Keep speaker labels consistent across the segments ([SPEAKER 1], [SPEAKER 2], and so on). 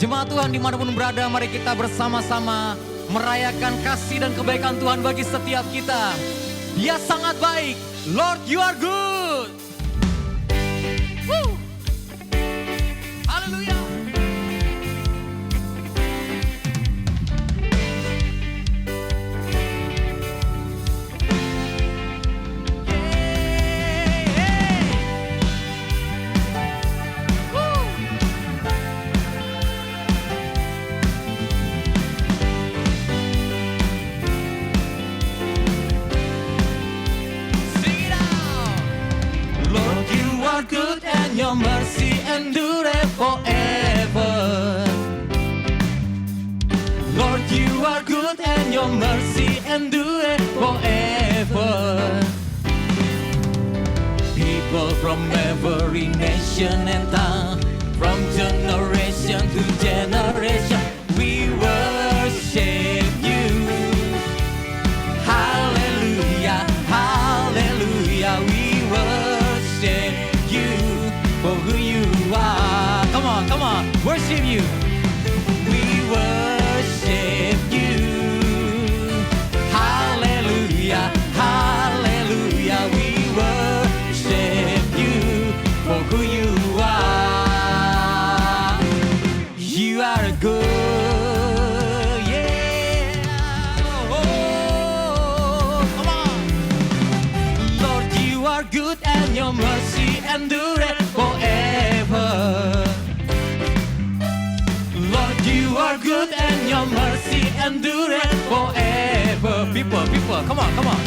[SPEAKER 1] Jemaat Tuhan dimanapun berada, mari kita bersama-sama merayakan kasih dan kebaikan Tuhan bagi setiap kita. Dia sangat baik. Lord, you are good. Woo. Haleluya. Good and your mercy endure forever. Lord, you are good and your mercy endure forever. People from every nation and tongue, from generation to generation, we worship you. Hallelujah, hallelujah, we worship you for who you are. Come on, worship you. We worship you. Hallelujah, hallelujah. We worship you for who you are. You are good, yeah. Oh, come on. Lord, you are good and your mercy endure forever. Lord, you are good and your mercy endure forever. People, come on.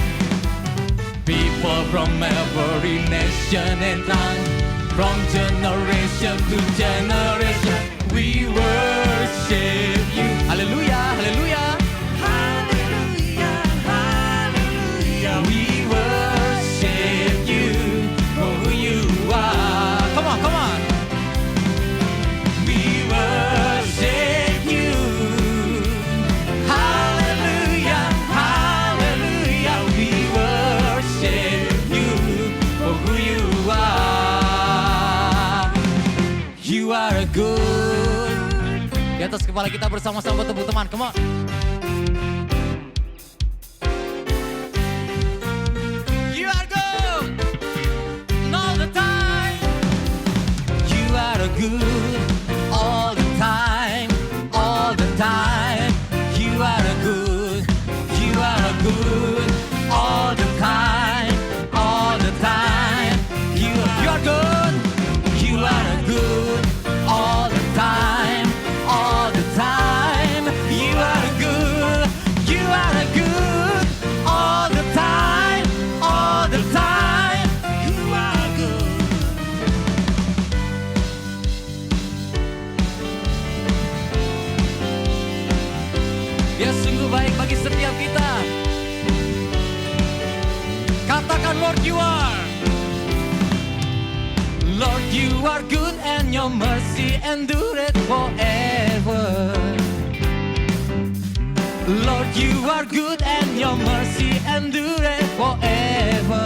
[SPEAKER 1] People from every nation and tongue, from generation to generation, we worship you. Hallelujah, hallelujah. Hallelujah, hallelujah. We worship you for who you are. Come on. We worship you. Hallelujah, hallelujah. We worship you for who you are. You are good. Di atas kepala kita bersama-sama bertepuk tangan. Come on. You are good. All the time. You are good. All the time. All the time. You are good. You are good. All the time. All the time. You are good. You are good. All the time. All the time. You are good. You are good. All the time. All the time. You are good. Dia sungguh baik bagi setiap kita. Katakan, Lord, you are. Lord, you are good and your mercy endureth forever. Lord, you are good and your mercy endureth forever.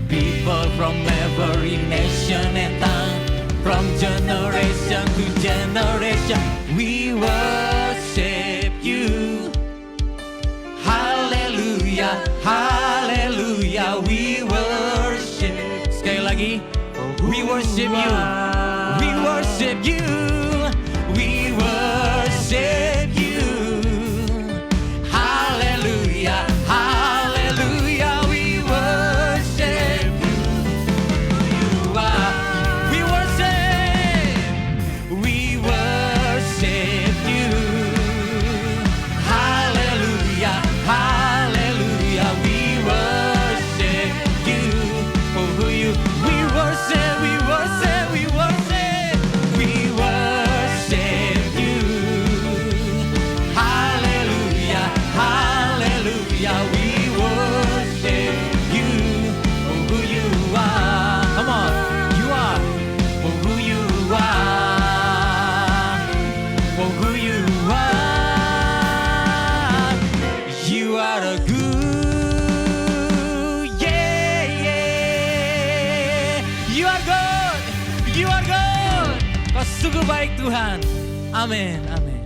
[SPEAKER 1] People from every nation and tongue, from generation to generation, we worship you. Hallelujah, hallelujah, we worship. Sekali lagi, we worship you. We worship you. We worship you. Hallelujah, hallelujah, we worship you. You are. We worship you. sungguh baik Tuhan. Amin, amin.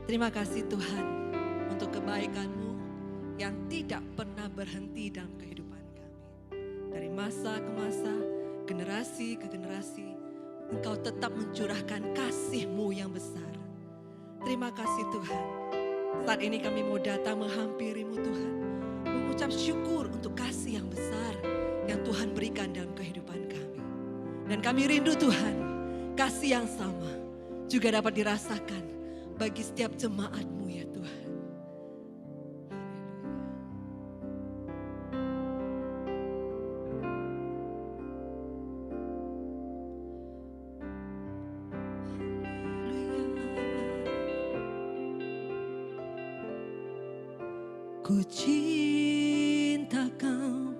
[SPEAKER 2] Terima kasih Tuhan untuk kebaikan-Mu yang tidak pernah berhenti dalam kehidupan kami. Dari masa ke masa, generasi ke generasi, Engkau tetap mencurahkan kasih-Mu yang besar. Terima kasih Tuhan. Saat ini kami mau datang menghampiri-Mu Tuhan, mengucap syukur untuk kasih yang besar yang Tuhan berikan dalam kehidupan kami. Dan kami rindu Tuhan, kasih yang sama juga dapat dirasakan bagi setiap jemaat-Mu ya Tuhan. Ku cinta Kau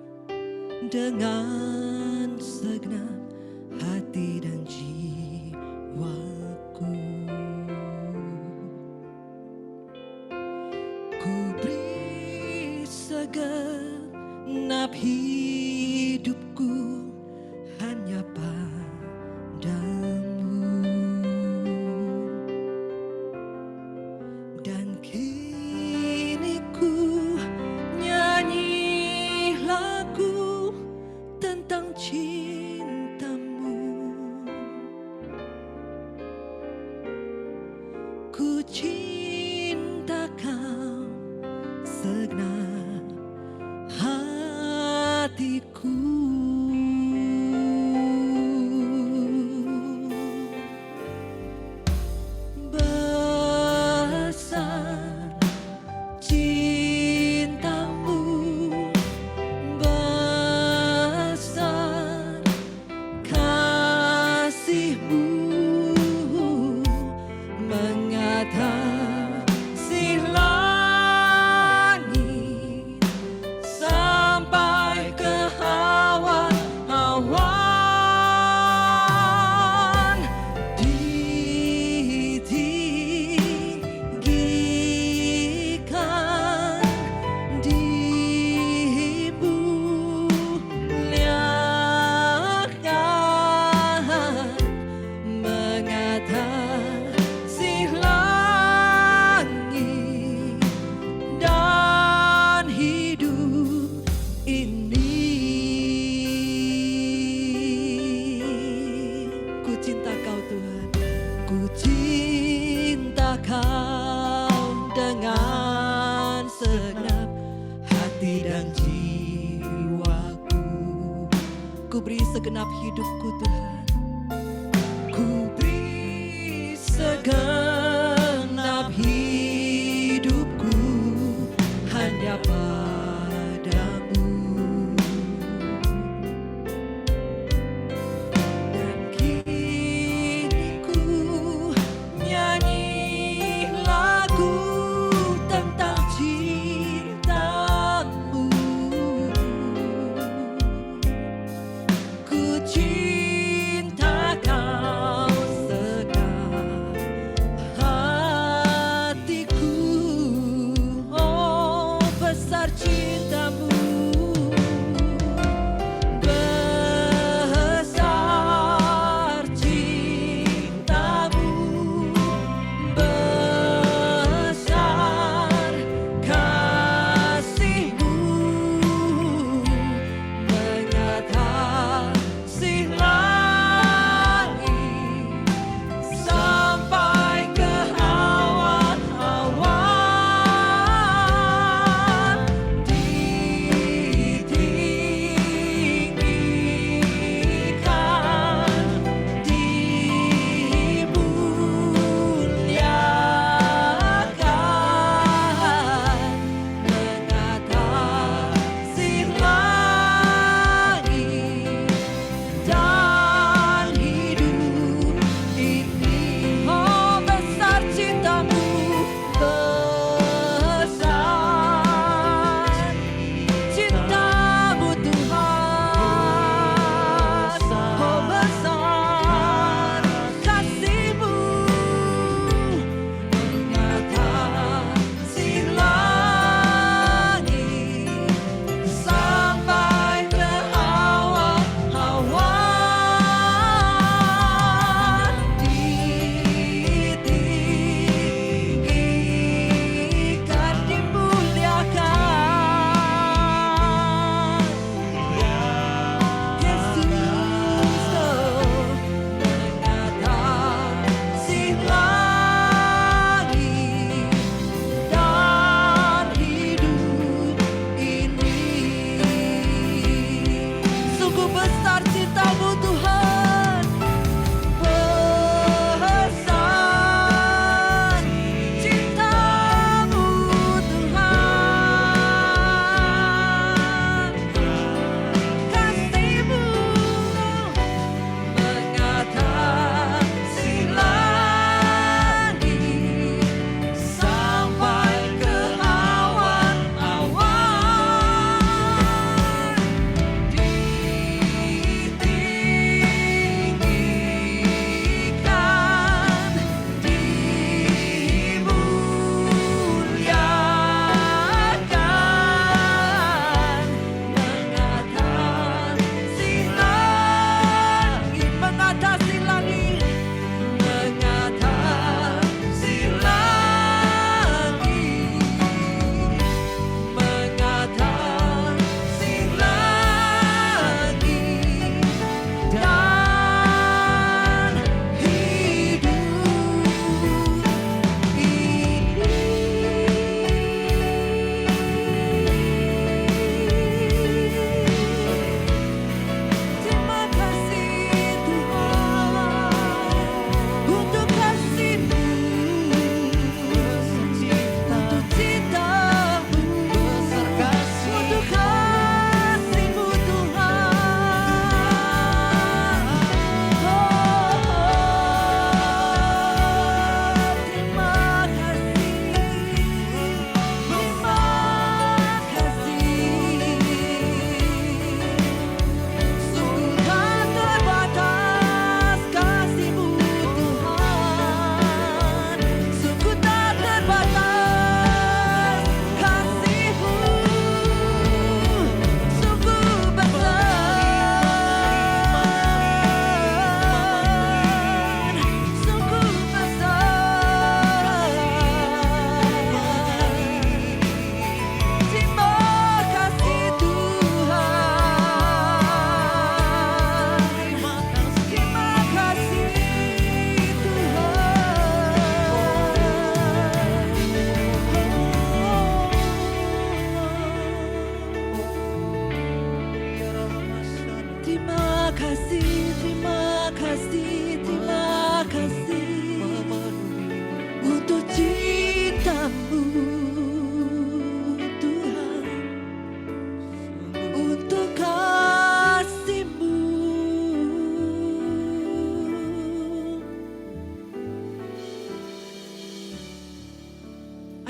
[SPEAKER 2] dengan segenap hati dan jiwaku. Ku beri segenap hidupku hanya padamu. Dan kini ku nyanyi lagu tentang cinta-Mu. Ku cinta Kau segenap hatiku. Besar cinta-Mu, besar kasih-Mu, mengatasi langit sampai ke awan-awan. Ditinggikan, dimuliakan, mengatasi langit dan hidup ini. Ku cinta Kau Tuhan, ku cinta Kau dengan segenap hati dan jiwaku. Ku beri segenap hidupku Tuhan, ku beri segenap hidupku hanya padamu. Dan kini ku nyanyi lagu tentang cinta-Mu. Ku cinta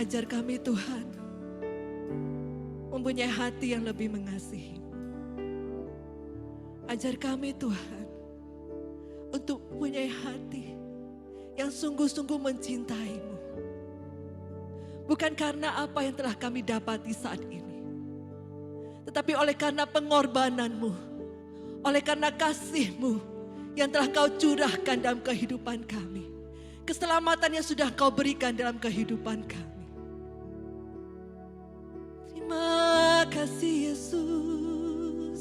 [SPEAKER 2] Ajar kami Tuhan, mempunyai hati yang lebih mengasihi. Ajar kami Tuhan, untuk mempunyai hati yang sungguh-sungguh mencintai-Mu. Bukan karena apa yang telah kami dapati saat ini, tetapi oleh karena pengorbanan-Mu, oleh karena kasih-Mu yang telah Kau curahkan dalam kehidupan kami. Keselamatan yang sudah Kau berikan dalam kehidupan kami. Terima kasih Yesus.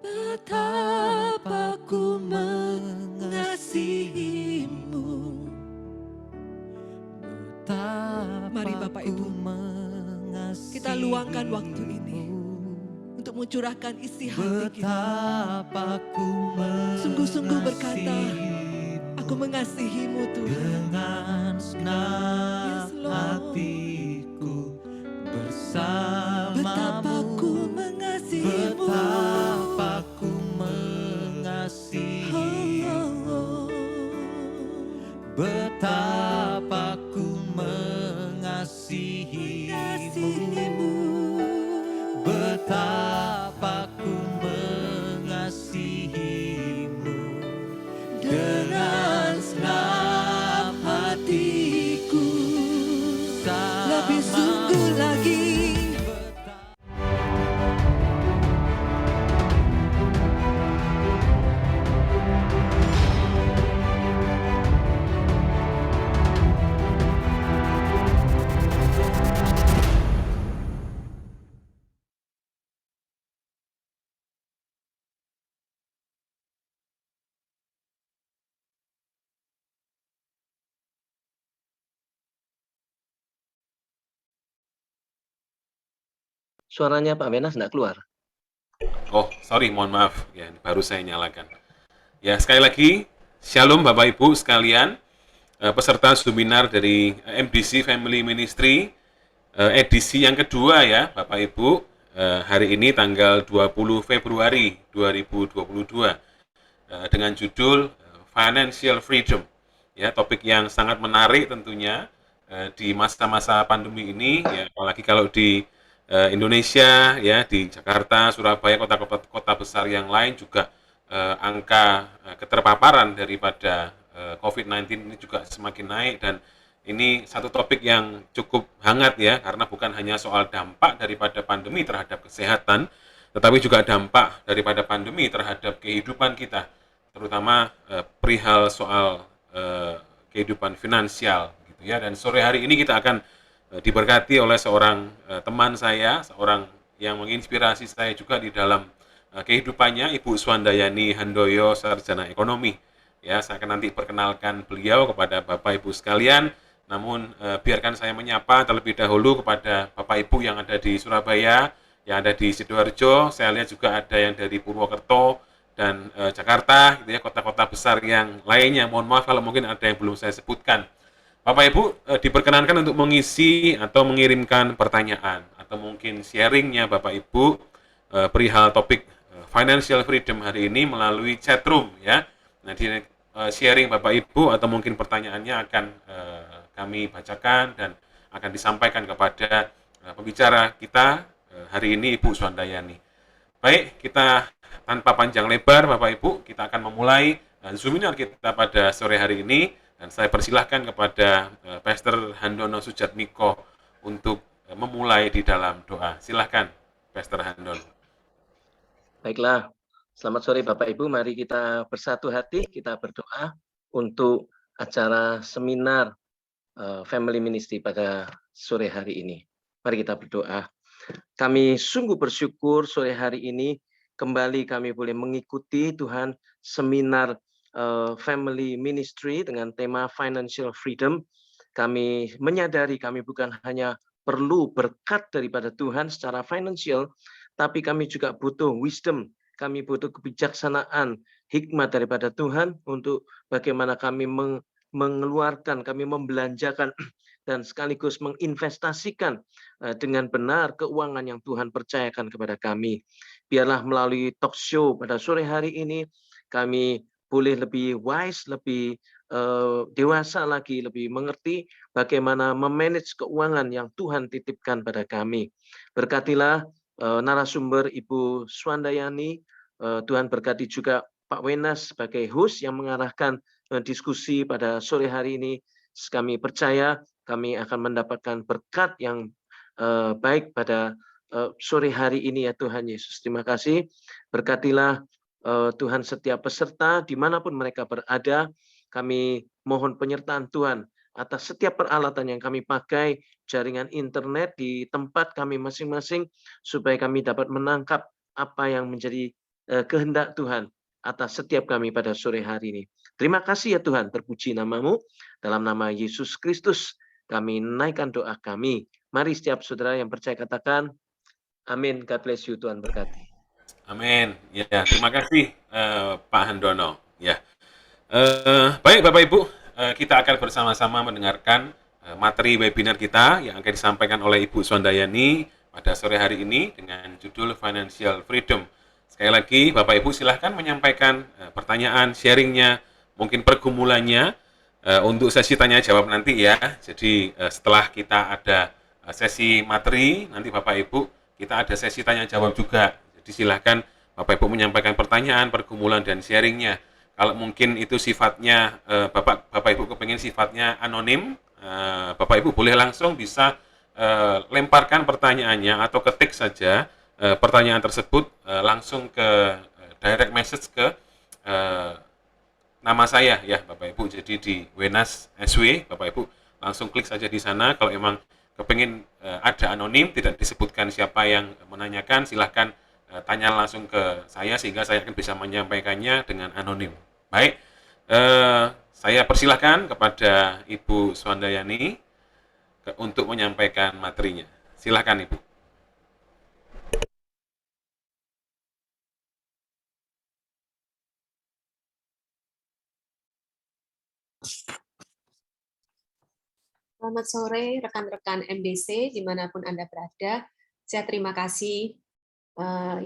[SPEAKER 2] Betapa ku mengasihi-Mu. Mari Bapak Ibu, kita luangkan waktu ini untuk mencurahkan isi hati kita. Sungguh-sungguh berkata, aku mengasihi-Mu Tuhan.
[SPEAKER 1] Dengan segenap
[SPEAKER 2] Yes, Lord.
[SPEAKER 1] hatiku bersamamu.
[SPEAKER 2] Betapa ku mengasihi-Mu.
[SPEAKER 1] Betapa ku mengasihimu. Betapa ku mengasihimu. Betapa ku mengasihimu. Dengan segenap hatiku
[SPEAKER 2] Lebih sungguh lagi.
[SPEAKER 3] Suaranya Pak Menas enggak keluar.
[SPEAKER 4] Oh, sorry, mohon maaf. Ya, baru saya nyalakan. Ya, sekali lagi, Shalom Bapak Ibu sekalian, peserta seminar dari MDC Family Ministry, edisi yang kedua ya, Bapak Ibu, hari ini tanggal 20 Februari 2022, dengan judul Financial Freedom. Ya, topik yang sangat menarik tentunya di masa-masa pandemi ini, ya, apalagi kalau di Indonesia, ya, di Jakarta, Surabaya, kota-kota besar yang lain juga angka keterpaparan daripada COVID-19 ini juga semakin naik, dan ini satu topik yang cukup hangat ya, karena bukan hanya soal dampak daripada pandemi terhadap kesehatan, tetapi juga dampak daripada pandemi terhadap kehidupan kita, terutama perihal soal kehidupan finansial gitu ya. Dan sore hari ini kita akan diberkati oleh seorang teman saya, seorang yang menginspirasi saya juga di dalam kehidupannya, Ibu Swandayani Handoyo, sarjana ekonomi. Ya, saya akan nanti perkenalkan beliau kepada Bapak Ibu sekalian. Namun biarkan saya menyapa terlebih dahulu kepada Bapak Ibu yang ada di Surabaya, yang ada di Sidoarjo. Saya lihat juga ada yang dari Purwokerto dan Jakarta, gitu ya, kota-kota besar yang lainnya. Mohon maaf kalau mungkin ada yang belum saya sebutkan. Bapak Ibu diperkenankan untuk mengisi atau mengirimkan pertanyaan atau mungkin sharingnya Bapak Ibu perihal topik financial freedom hari ini melalui chat room ya. Nah, di sharing Bapak Ibu atau mungkin pertanyaannya akan kami bacakan dan akan disampaikan kepada pembicara kita hari ini, Ibu Swandayani. Baik, kita tanpa panjang lebar Bapak Ibu, kita akan memulai seminar kita pada sore hari ini. Dan saya persilahkan kepada Pastor Handono Sujatmiko untuk memulai di dalam doa. Silahkan, Pastor Handono.
[SPEAKER 3] Baiklah, selamat sore Bapak Ibu. Mari kita bersatu hati, kita berdoa untuk acara seminar Family Ministry pada sore hari ini. Mari kita berdoa. Kami sungguh bersyukur sore hari ini kembali kami boleh mengikuti Tuhan seminar Family Ministry dengan tema Financial Freedom. Kami menyadari kami bukan hanya perlu berkat daripada Tuhan secara financial, tapi kami juga butuh wisdom, kami butuh kebijaksanaan, hikmat daripada Tuhan untuk bagaimana kami mengeluarkan, kami membelanjakan dan sekaligus menginvestasikan dengan benar keuangan yang Tuhan percayakan kepada kami. Biarlah melalui talk show pada sore hari ini, kami boleh lebih wise, lebih dewasa lagi, lebih mengerti bagaimana memanage keuangan yang Tuhan titipkan pada kami. Berkatilah narasumber Ibu Swandayani, Tuhan berkati juga Pak Wenas sebagai host yang mengarahkan diskusi pada sore hari ini. Kami percaya kami akan mendapatkan berkat yang baik pada sore hari ini ya Tuhan Yesus. Terima kasih. Berkatilah Tuhan setiap peserta dimanapun mereka berada. Kami mohon penyertaan Tuhan atas setiap peralatan yang kami pakai, jaringan internet di tempat kami masing-masing, supaya kami dapat menangkap apa yang menjadi kehendak Tuhan atas setiap kami pada sore hari ini. Terima kasih ya Tuhan, terpuji nama-Mu. Dalam nama Yesus Kristus kami naikkan doa kami. Mari setiap saudara yang percaya katakan, amin. God bless you, Tuhan berkati.
[SPEAKER 4] Amin. Ya, terima kasih Pak Handono. Ya. Baik Bapak Ibu, kita akan bersama-sama mendengarkan materi webinar kita yang akan disampaikan oleh Ibu Swandayani pada sore hari ini dengan judul Financial Freedom. Sekali lagi Bapak Ibu silahkan menyampaikan pertanyaan, sharingnya, mungkin pergumulannya untuk sesi tanya jawab nanti ya. Jadi setelah kita ada sesi materi, nanti Bapak Ibu kita ada sesi tanya jawab juga. Jadi silahkan Bapak Ibu menyampaikan pertanyaan, pergumulan dan sharingnya. Kalau mungkin itu sifatnya Bapak Ibu kepengen sifatnya anonim, Bapak Ibu boleh langsung bisa lemparkan pertanyaannya atau ketik saja pertanyaan tersebut langsung ke direct message ke nama saya ya Bapak Ibu. Jadi di Wenas SW, Bapak Ibu langsung klik saja di sana. Kalau emang kepengen ada anonim, tidak disebutkan siapa yang menanyakan, silahkan tanya langsung ke saya sehingga saya akan bisa menyampaikannya dengan anonim. Baik, saya persilahkan kepada Ibu Swandayani untuk menyampaikan materinya. Silahkan Ibu.
[SPEAKER 5] Selamat sore rekan-rekan MDC dimanapun Anda berada. Saya terima kasih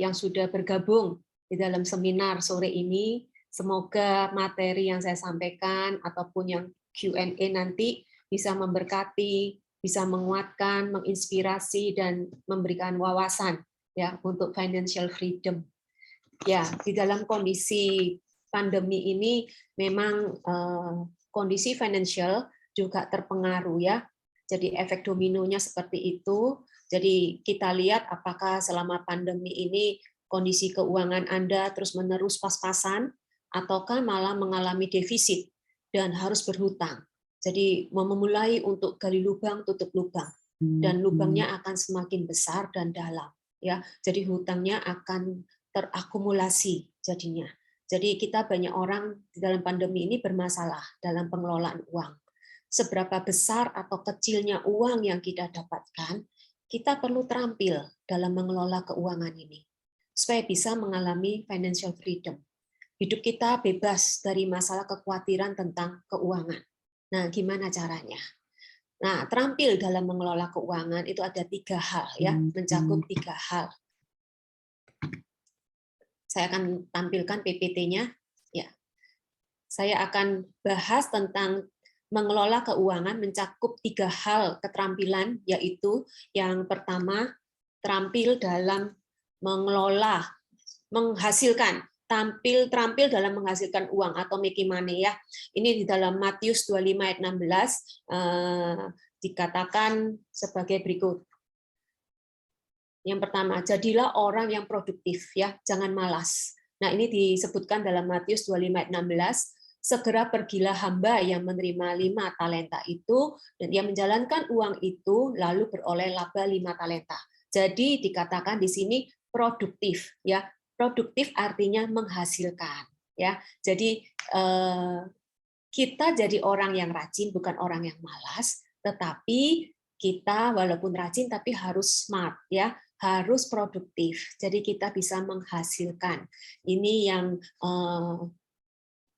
[SPEAKER 5] yang sudah bergabung di dalam seminar sore ini. Semoga materi yang saya sampaikan ataupun yang Q&A nanti bisa memberkati, bisa menguatkan, menginspirasi dan memberikan wawasan ya untuk financial freedom. Ya, di dalam kondisi pandemi ini memang kondisi financial juga terpengaruh ya. Jadi efek dominonya seperti itu. Jadi kita lihat apakah selama pandemi ini kondisi keuangan Anda terus-menerus pas-pasan ataukah malah mengalami defisit dan harus berhutang. Jadi memulai untuk gali lubang tutup lubang dan lubangnya akan semakin besar dan dalam ya. Jadi hutangnya akan terakumulasi jadinya. Jadi kita banyak orang di dalam pandemi ini bermasalah dalam pengelolaan uang. Seberapa besar atau kecilnya uang yang kita dapatkan, kita perlu terampil dalam mengelola keuangan ini supaya bisa mengalami financial freedom. Hidup kita bebas dari masalah kekhawatiran tentang keuangan. Nah, gimana caranya? Nah, terampil dalam mengelola keuangan itu ada 3 hal ya, mencakup 3 hal. Saya akan tampilkan PPT-nya. Ya. Saya akan bahas tentang mengelola keuangan mencakup 3 hal keterampilan, yaitu yang pertama, terampil dalam mengelola, menghasilkan, terampil dalam menghasilkan uang atau making money ya. Ini di dalam Matius 25 ayat 16 dikatakan sebagai berikut. Yang pertama, jadilah orang yang produktif ya, jangan malas. Nah, ini disebutkan dalam Matius 25 ayat 16. Segera pergilah hamba yang menerima 5 talenta itu, dan dia menjalankan uang itu, lalu beroleh laba 5 talenta. Jadi dikatakan di sini produktif, ya. Produktif artinya menghasilkan, ya. Jadi kita jadi orang yang rajin, bukan orang yang malas, tetapi kita walaupun rajin tapi harus smart, ya. Harus produktif. Jadi kita bisa menghasilkan. Ini yang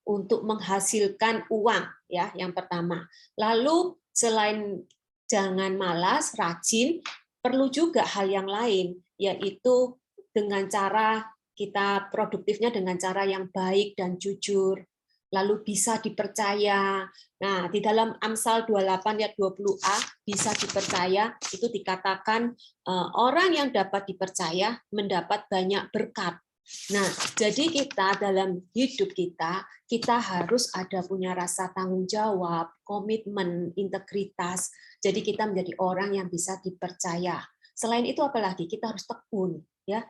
[SPEAKER 5] untuk menghasilkan uang ya yang pertama. Lalu selain jangan malas, rajin, perlu juga hal yang lain, yaitu dengan cara kita produktifnya dengan cara yang baik dan jujur, lalu bisa dipercaya. Nah, di dalam Amsal 28 ayat 20a, bisa dipercaya, itu dikatakan orang yang dapat dipercaya mendapat banyak berkat. Nah, jadi kita dalam hidup kita harus ada punya rasa tanggung jawab, komitmen, integritas. Jadi kita menjadi orang yang bisa dipercaya. Selain itu apalagi kita harus tekun, ya.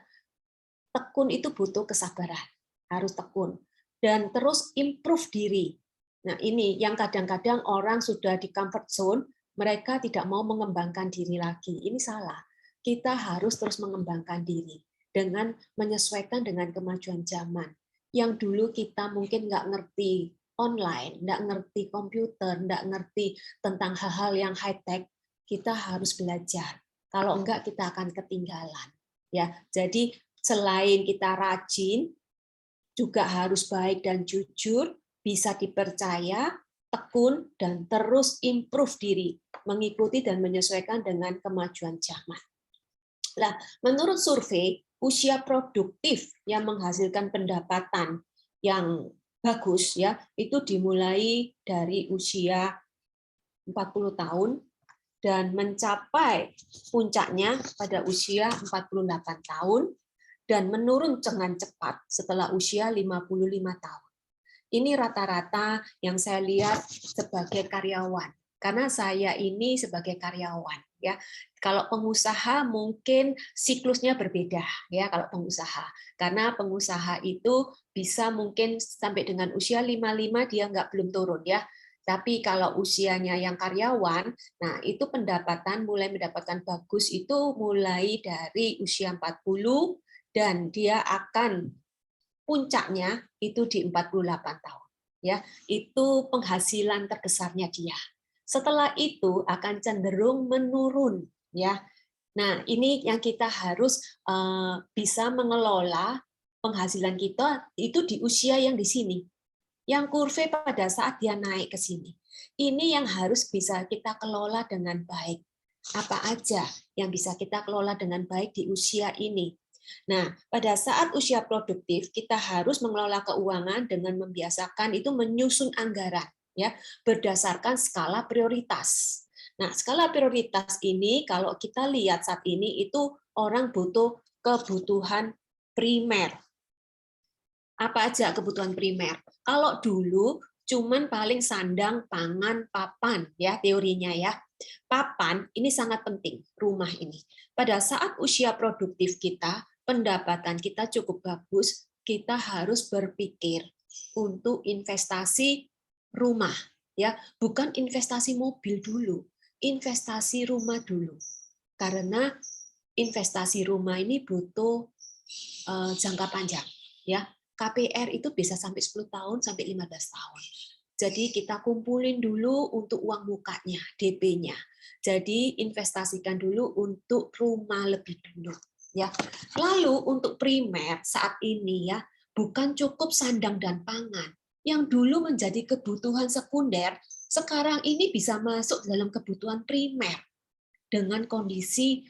[SPEAKER 5] Tekun itu butuh kesabaran, harus tekun dan terus improve diri. Nah, ini yang kadang-kadang orang sudah di comfort zone, mereka tidak mau mengembangkan diri lagi. Ini salah. Kita harus terus mengembangkan diri dengan menyesuaikan dengan kemajuan zaman. Yang dulu kita mungkin nggak ngerti online, nggak ngerti komputer, nggak ngerti tentang hal-hal yang high-tech, kita harus belajar. Kalau enggak, kita akan ketinggalan. Ya, jadi selain kita rajin, juga harus baik dan jujur, bisa dipercaya, tekun, dan terus improve diri, mengikuti dan menyesuaikan dengan kemajuan zaman. Nah, menurut survei, usia produktif yang menghasilkan pendapatan yang bagus ya, itu dimulai dari usia 40 tahun dan mencapai puncaknya pada usia 48 tahun dan menurun dengan cepat setelah usia 55 tahun. Ini rata-rata yang saya lihat sebagai karyawan. Karena saya ini sebagai karyawan, ya. Kalau pengusaha mungkin siklusnya berbeda, ya. Kalau pengusaha, karena pengusaha itu bisa mungkin sampai dengan usia 55 dia belum turun, ya. Tapi kalau usianya yang karyawan, nah itu pendapatan mulai mendapatkan bagus itu mulai dari usia 40 dan dia akan puncaknya itu di 48 tahun, ya. Itu penghasilan terbesarnya dia. Setelah itu akan cenderung menurun, ya. Nah, ini yang kita harus bisa mengelola penghasilan kita itu di usia yang di sini. Yang kurve pada saat dia naik ke sini. Ini yang harus bisa kita kelola dengan baik. Apa aja yang bisa kita kelola dengan baik di usia ini. Nah, pada saat usia produktif, kita harus mengelola keuangan dengan membiasakan itu menyusun anggaran, ya, berdasarkan skala prioritas. Nah, skala prioritas ini kalau kita lihat saat ini itu orang butuh kebutuhan primer. Apa aja kebutuhan primer? Kalau dulu cuman paling sandang, pangan, papan, ya teorinya ya. Papan ini sangat penting, rumah ini. Pada saat usia produktif kita, pendapatan kita cukup bagus, kita harus berpikir untuk investasi rumah, ya, bukan investasi mobil dulu, investasi rumah dulu. Karena investasi rumah ini butuh jangka panjang, ya. KPR itu bisa sampai 10 tahun sampai 15 tahun. Jadi kita kumpulin dulu untuk uang mukanya, DP-nya. Jadi investasikan dulu untuk rumah lebih dulu, ya. Lalu untuk primer saat ini ya, bukan cukup sandang dan pangan. Yang dulu menjadi kebutuhan sekunder, sekarang ini bisa masuk dalam kebutuhan primer dengan kondisi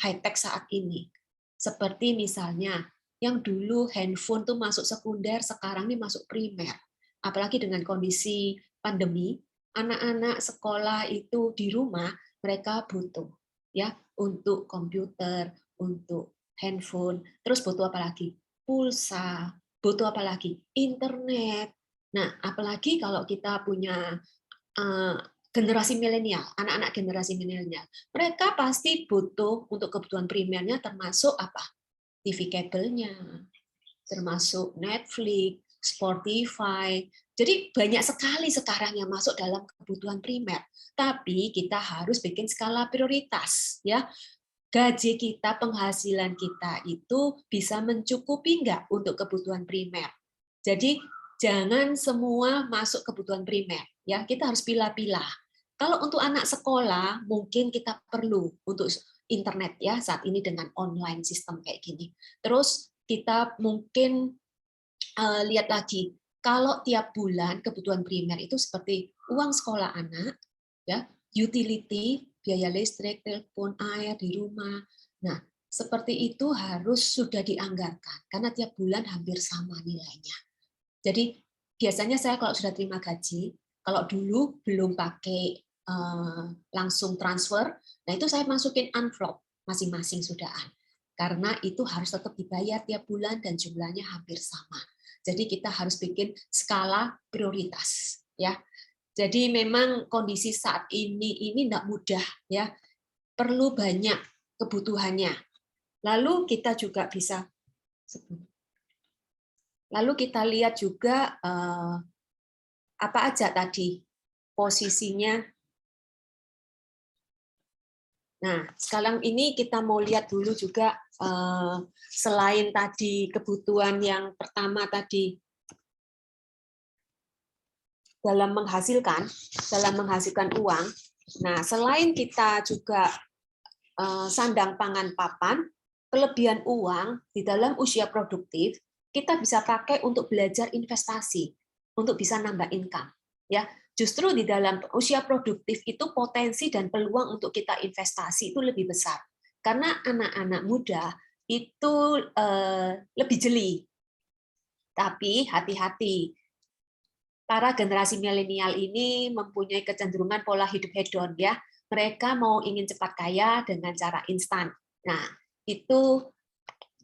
[SPEAKER 5] high-tech saat ini. Seperti misalnya yang dulu handphone tuh masuk sekunder, sekarang ini masuk primer. Apalagi dengan kondisi pandemi, anak-anak sekolah itu di rumah, mereka butuh ya untuk komputer, untuk handphone, terus butuh apa lagi? Pulsa, butuh apa lagi? Internet. Nah, apalagi kalau kita punya generasi milenial, anak-anak generasi milenial, mereka pasti butuh untuk kebutuhan primernya termasuk apa? TV kabelnya, termasuk Netflix, Spotify. Jadi banyak sekali sekarang yang masuk dalam kebutuhan primer. Tapi kita harus bikin skala prioritas, ya. Gaji kita, penghasilan kita itu bisa mencukupi nggak untuk kebutuhan primer. Jadi jangan semua masuk kebutuhan primer, ya. Kita harus pilah-pilah. Kalau untuk anak sekolah mungkin kita perlu untuk internet ya saat ini dengan online sistem kayak gini. Terus kita mungkin lihat lagi kalau tiap bulan kebutuhan primer itu seperti uang sekolah anak, ya, utility, biaya listrik, telepon, air di rumah. Nah, seperti itu harus sudah dianggarkan karena tiap bulan hampir sama nilainya. Jadi biasanya saya kalau sudah terima gaji, kalau dulu belum pakai langsung transfer, nah itu saya masukin envelope masing-masing sudahan. Karena itu harus tetap dibayar tiap bulan dan jumlahnya hampir sama. Jadi kita harus bikin skala prioritas, ya. Jadi memang kondisi saat ini tidak mudah, ya. Perlu banyak kebutuhannya. Lalu kita juga bisa, lalu kita lihat juga apa aja tadi posisinya. Nah, sekarang ini kita mau lihat dulu juga selain tadi kebutuhan yang pertama tadi dalam menghasilkan uang. Nah, selain kita juga sandang pangan papan, kelebihan uang di dalam usia produktif kita bisa pakai untuk belajar investasi, untuk bisa nambah income, ya. Justru di dalam usia produktif itu potensi dan peluang untuk kita investasi itu lebih besar. Karena anak-anak muda itu lebih jeli. Tapi hati-hati. Para generasi milenial ini mempunyai kecenderungan pola hidup hedon, ya. Mereka mau ingin cepat kaya dengan cara instan. Nah, itu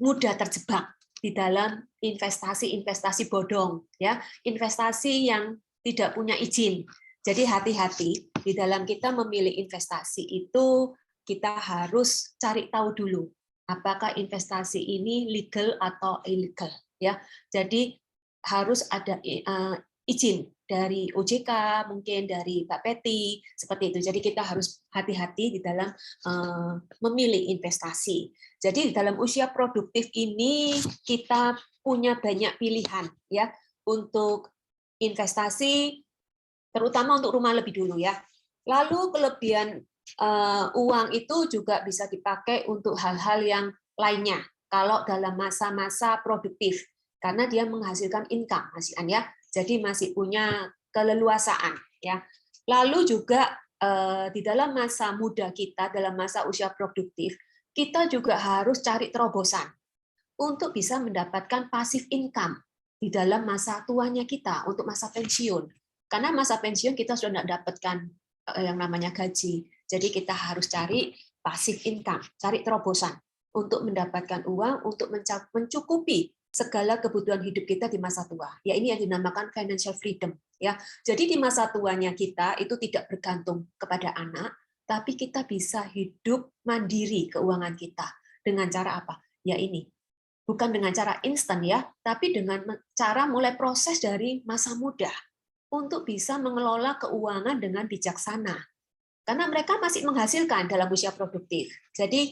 [SPEAKER 5] mudah terjebak di dalam investasi bodong, ya. Investasi yang tidak punya izin. Jadi hati-hati di dalam kita memilih investasi itu kita harus cari tahu dulu apakah investasi ini legal atau illegal, ya. Jadi harus ada izin dari OJK, mungkin dari Mbak Peti, seperti itu. Jadi kita harus hati-hati di dalam memilih investasi. Jadi di dalam usia produktif ini kita punya banyak pilihan, ya, untuk investasi, terutama untuk rumah lebih dulu, ya. Lalu kelebihan uang itu juga bisa dipakai untuk hal-hal yang lainnya kalau dalam masa-masa produktif karena dia menghasilkan income, Mas Ian, ya. Jadi masih punya keleluasaan, ya. Lalu juga di dalam masa muda kita, dalam masa usia produktif, kita juga harus cari terobosan untuk bisa mendapatkan passive income di dalam masa tuanya kita, untuk masa pensiun. Karena masa pensiun kita sudah tidak dapatkan yang namanya gaji. Jadi kita harus cari passive income, cari terobosan untuk mendapatkan uang, untuk mencukupi segala kebutuhan hidup kita di masa tua. Ya, ini yang dinamakan financial freedom, ya. Jadi di masa tuanya kita itu tidak bergantung kepada anak, tapi kita bisa hidup mandiri keuangan kita. Dengan cara apa? Ya ini. Bukan dengan cara instan, ya, tapi dengan cara mulai proses dari masa muda untuk bisa mengelola keuangan dengan bijaksana. Karena mereka masih menghasilkan dalam usia produktif. Jadi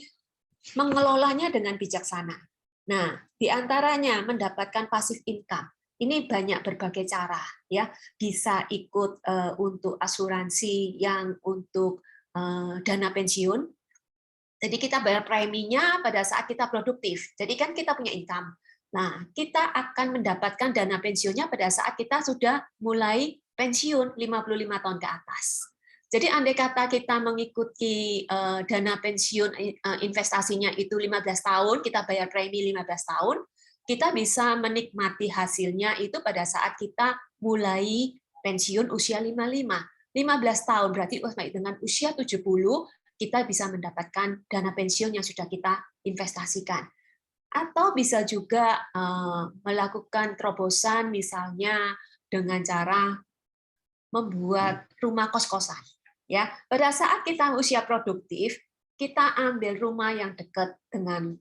[SPEAKER 5] mengelolanya dengan bijaksana. Nah, di antaranya mendapatkan passive income. Ini banyak berbagai cara, ya. Bisa ikut untuk asuransi yang untuk dana pensiun. Jadi kita bayar preminya pada saat kita produktif. Jadi kan kita punya income. Nah, kita akan mendapatkan dana pensiunnya pada saat kita sudah mulai pensiun 55 tahun ke atas. Jadi andai kata kita mengikuti dana pensiun investasinya itu 15 tahun, kita bayar premi 15 tahun, kita bisa menikmati hasilnya itu pada saat kita mulai pensiun usia 55. 15 tahun berarti dengan usia 70 kita bisa mendapatkan dana pensiun yang sudah kita investasikan. Atau bisa juga melakukan terobosan misalnya dengan cara membuat rumah kos-kosan. Ya, pada saat kita usia produktif, kita ambil rumah yang dekat dengan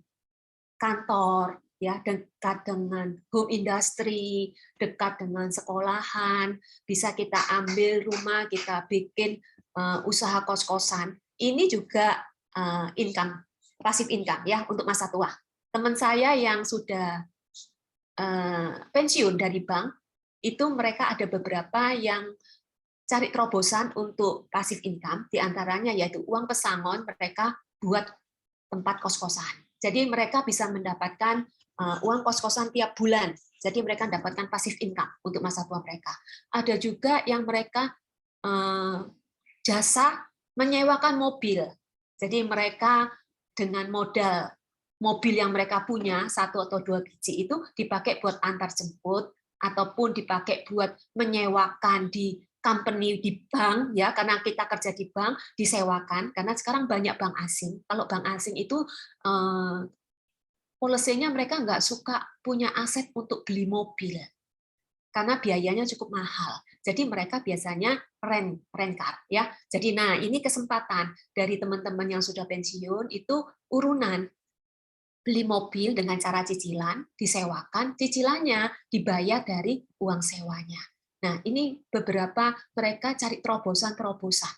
[SPEAKER 5] kantor, ya, dekat dengan home industry, dekat dengan sekolahan, bisa kita ambil rumah, kita bikin usaha kos-kosan. Ini juga income, passive income, ya, untuk masa tua. Teman saya yang sudah pensiun dari bank, itu mereka ada beberapa yang cari terobosan untuk passive income, diantaranya yaitu uang pesangon mereka buat tempat kos-kosan. Jadi mereka bisa mendapatkan uang kos-kosan tiap bulan. Jadi mereka mendapatkan passive income untuk masa tua mereka. Ada juga yang mereka jasa menyewakan mobil. Jadi mereka dengan modal mobil yang mereka punya 1 atau 2 biji itu dipakai buat antar jemput ataupun dipakai buat menyewakan di company di bank ya, karena kita kerja di bank disewakan, karena sekarang banyak bank asing. Kalau bank asing itu policy-nya mereka nggak suka punya aset untuk beli mobil karena biayanya cukup mahal. Jadi mereka biasanya rent car ya. Jadi nah ini kesempatan dari teman-teman yang sudah pensiun itu urunan beli mobil dengan cara cicilan, disewakan, cicilannya dibayar dari uang sewanya. Nah, ini beberapa mereka cari terobosan-terobosan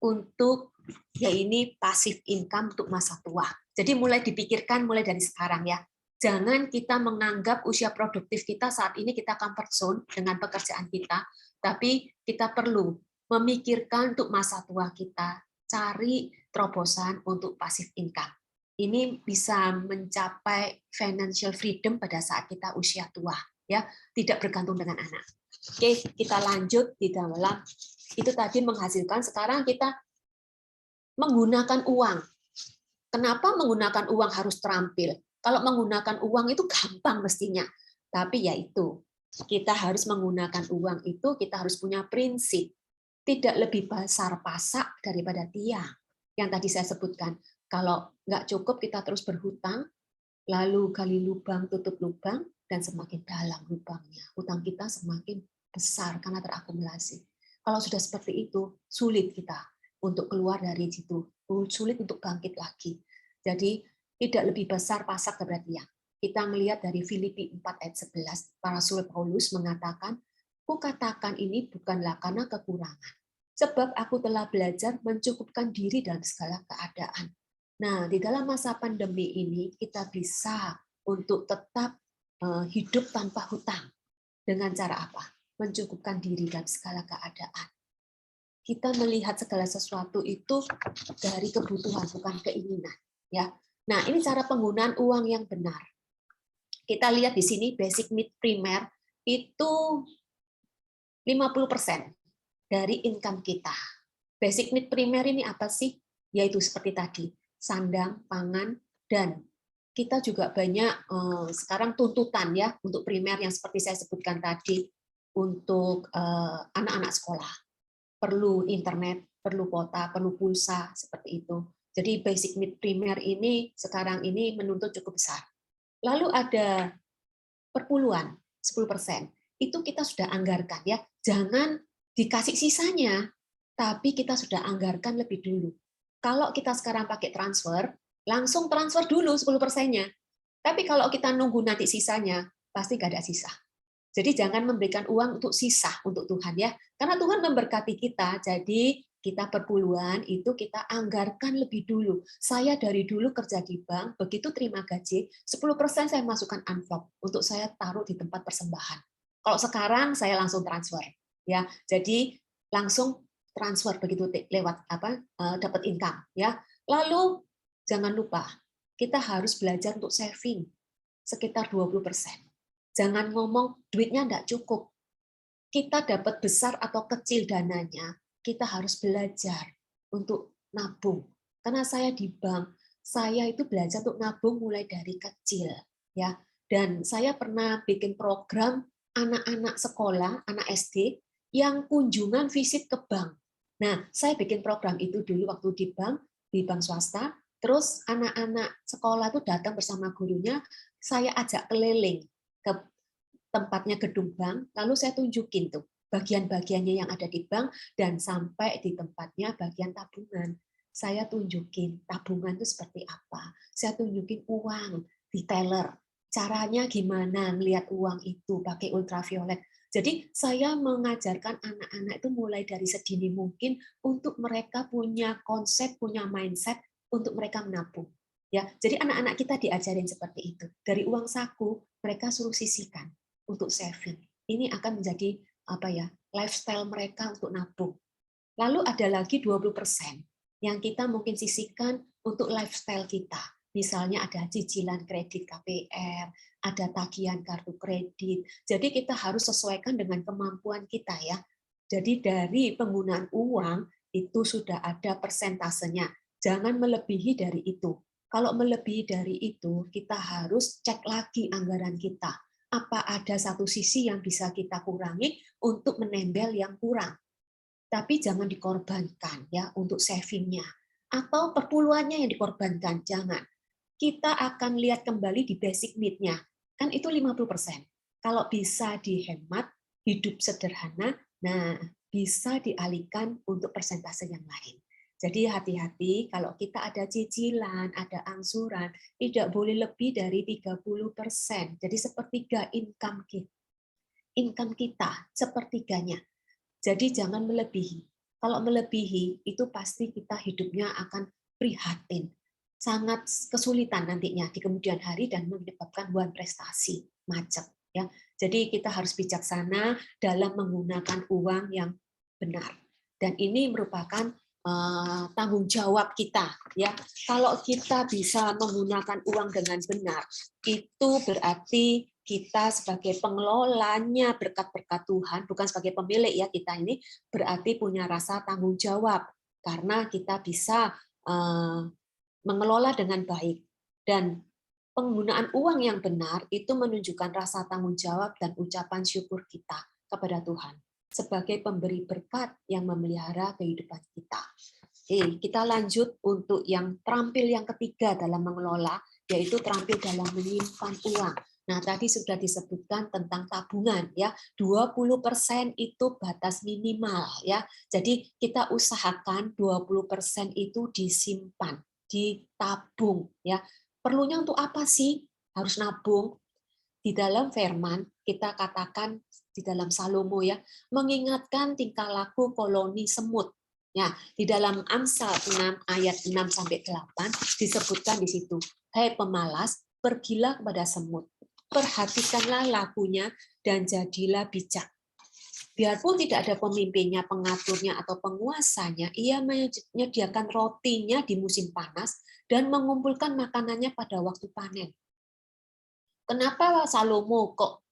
[SPEAKER 5] untuk ya ini passive income untuk masa tua. Jadi mulai dipikirkan mulai dari sekarang ya. Jangan kita menganggap usia produktif kita saat ini kita comfort zone dengan pekerjaan kita, tapi kita perlu memikirkan untuk masa tua kita, cari terobosan untuk passive income. Ini bisa mencapai financial freedom pada saat kita usia tua, ya, tidak bergantung dengan anak. Oke, kita lanjut di dalam itu tadi menghasilkan. Sekarang kita menggunakan uang. Kenapa menggunakan uang harus terampil? Kalau menggunakan uang itu gampang mestinya, tapi ya itu kita harus menggunakan uang itu kita harus punya prinsip. Tidak lebih besar pasak daripada tiang. Yang tadi saya sebutkan. Kalau nggak cukup kita terus berhutang, lalu gali lubang, tutup lubang, dan semakin dalam lubangnya. Hutang kita semakin besar karena terakumulasi. Kalau sudah seperti itu, sulit kita untuk keluar dari situ, sulit untuk bangkit lagi. Jadi tidak lebih besar pasak daripada tiang. Kita melihat dari Filipi 4 ayat 11, para Rasul Paulus mengatakan, "Kukatakan ini bukanlah karena kekurangan, sebab aku telah belajar mencukupkan diri dalam segala keadaan." Nah, di dalam masa pandemi ini kita bisa untuk tetap hidup tanpa hutang. Dengan cara apa? Mencukupkan diri dalam segala keadaan. Kita melihat segala sesuatu itu dari kebutuhan, bukan keinginan. Ya. Nah, ini cara penggunaan uang yang benar. Kita lihat di sini basic need primer itu 50% dari income kita. Basic need primer ini apa sih? Yaitu seperti tadi, sandang, pangan, dan kita juga banyak sekarang tuntutan ya untuk primer yang seperti saya sebutkan tadi untuk anak-anak sekolah. Perlu internet, perlu kuota, perlu pulsa, seperti itu. Jadi basic need primer ini sekarang ini menuntut cukup besar. Lalu ada perpuluhan 10%. Itu kita sudah anggarkan ya. Jangan dikasih sisanya, tapi kita sudah anggarkan lebih dulu. Kalau kita sekarang pakai transfer, langsung transfer dulu 10%-nya. Tapi kalau kita nunggu nanti sisanya, pasti nggak ada sisa. Jadi jangan memberikan uang untuk sisa untuk Tuhan ya. Karena Tuhan memberkati kita, jadi kita perpuluhan itu kita anggarkan lebih dulu. Saya dari dulu kerja di bank, begitu terima gaji, 10% saya masukkan envelope untuk saya taruh di tempat persembahan. Kalau sekarang saya langsung transfer ya. Jadi langsung transfer begitu lewat dapat income ya. Lalu jangan lupa kita harus belajar untuk saving sekitar 20%. Jangan ngomong duitnya enggak cukup. Kita dapat besar atau kecil dananya, kita harus belajar untuk nabung. Karena saya di bank, saya itu belajar untuk nabung mulai dari kecil ya. Dan saya pernah bikin program anak-anak sekolah, anak SD yang kunjungan visit ke bank. Nah, saya bikin program itu dulu waktu di bank swasta, terus anak-anak sekolah itu datang bersama gurunya, saya ajak keliling ke tempatnya gedung bank, lalu saya tunjukin tuh bagian-bagiannya yang ada di bank, dan sampai di tempatnya bagian tabungan. Saya tunjukin tabungan itu seperti apa, saya tunjukin uang di teller, caranya gimana ngelihat uang itu pakai ultraviolet. Jadi saya mengajarkan anak-anak itu mulai dari sedini mungkin untuk mereka punya konsep, punya mindset untuk mereka menabung. Ya, jadi anak-anak kita diajarin seperti itu. Dari uang saku mereka suruh sisihkan untuk saving. Ini akan menjadi lifestyle mereka untuk nabung. Lalu ada lagi 20% yang kita mungkin sisihkan untuk lifestyle kita. Misalnya ada cicilan kredit KPR, ada tagihan kartu kredit. Jadi kita harus sesuaikan dengan kemampuan kita ya. Jadi dari penggunaan uang itu sudah ada persentasenya. Jangan melebihi dari itu. Kalau melebihi dari itu, kita harus cek lagi anggaran kita. Apa ada satu sisi yang bisa kita kurangi untuk menembel yang kurang. Tapi jangan dikorbankan ya untuk savingnya. Atau perpuluhannya yang dikorbankan, jangan. Kita akan lihat kembali di basic need-nya. Kan itu 50%. Kalau bisa dihemat, hidup sederhana, nah bisa dialihkan untuk persentase yang lain. Jadi hati-hati kalau kita ada cicilan, ada angsuran, tidak boleh lebih dari 30%. Jadi sepertiga income kita, sepertiganya. Jadi jangan melebihi. Kalau melebihi, itu pasti kita hidupnya akan prihatin. Sangat kesulitan nantinya di kemudian hari dan menyebabkan buan prestasi, macet. Ya. Jadi kita harus bijaksana dalam menggunakan uang yang benar. Dan ini merupakan tanggung jawab kita, ya. Kalau kita bisa menggunakan uang dengan benar, itu berarti kita sebagai pengelolanya berkat-berkat Tuhan, bukan sebagai pemilik ya, kita ini berarti punya rasa tanggung jawab karena kita bisa mengelola dengan baik. Dan penggunaan uang yang benar itu menunjukkan rasa tanggung jawab dan ucapan syukur kita kepada Tuhan sebagai pemberi berkat yang memelihara kehidupan kita. Oke, kita lanjut untuk yang terampil yang ketiga dalam mengelola, yaitu terampil dalam menyimpan uang. Nah, tadi sudah disebutkan tentang tabungan ya. 20% itu batas minimal ya. Jadi kita usahakan 20% itu disimpan, ditabung ya. Perlunya untuk apa sih? Harus nabung. Di dalam firman kita katakan di dalam Salomo ya, mengingatkan tingkah laku koloni semut. Ya, di dalam Amsal 6 ayat 6 sampai 8 disebutkan di situ, "Hai pemalas, pergilah kepada semut, perhatikanlah lakunya dan jadilah bijak." Biarpun tidak ada pemimpinnya, pengaturnya atau penguasanya, ia menyediakan rotinya di musim panas dan mengumpulkan makanannya pada waktu panen. Kenapa Salomo kok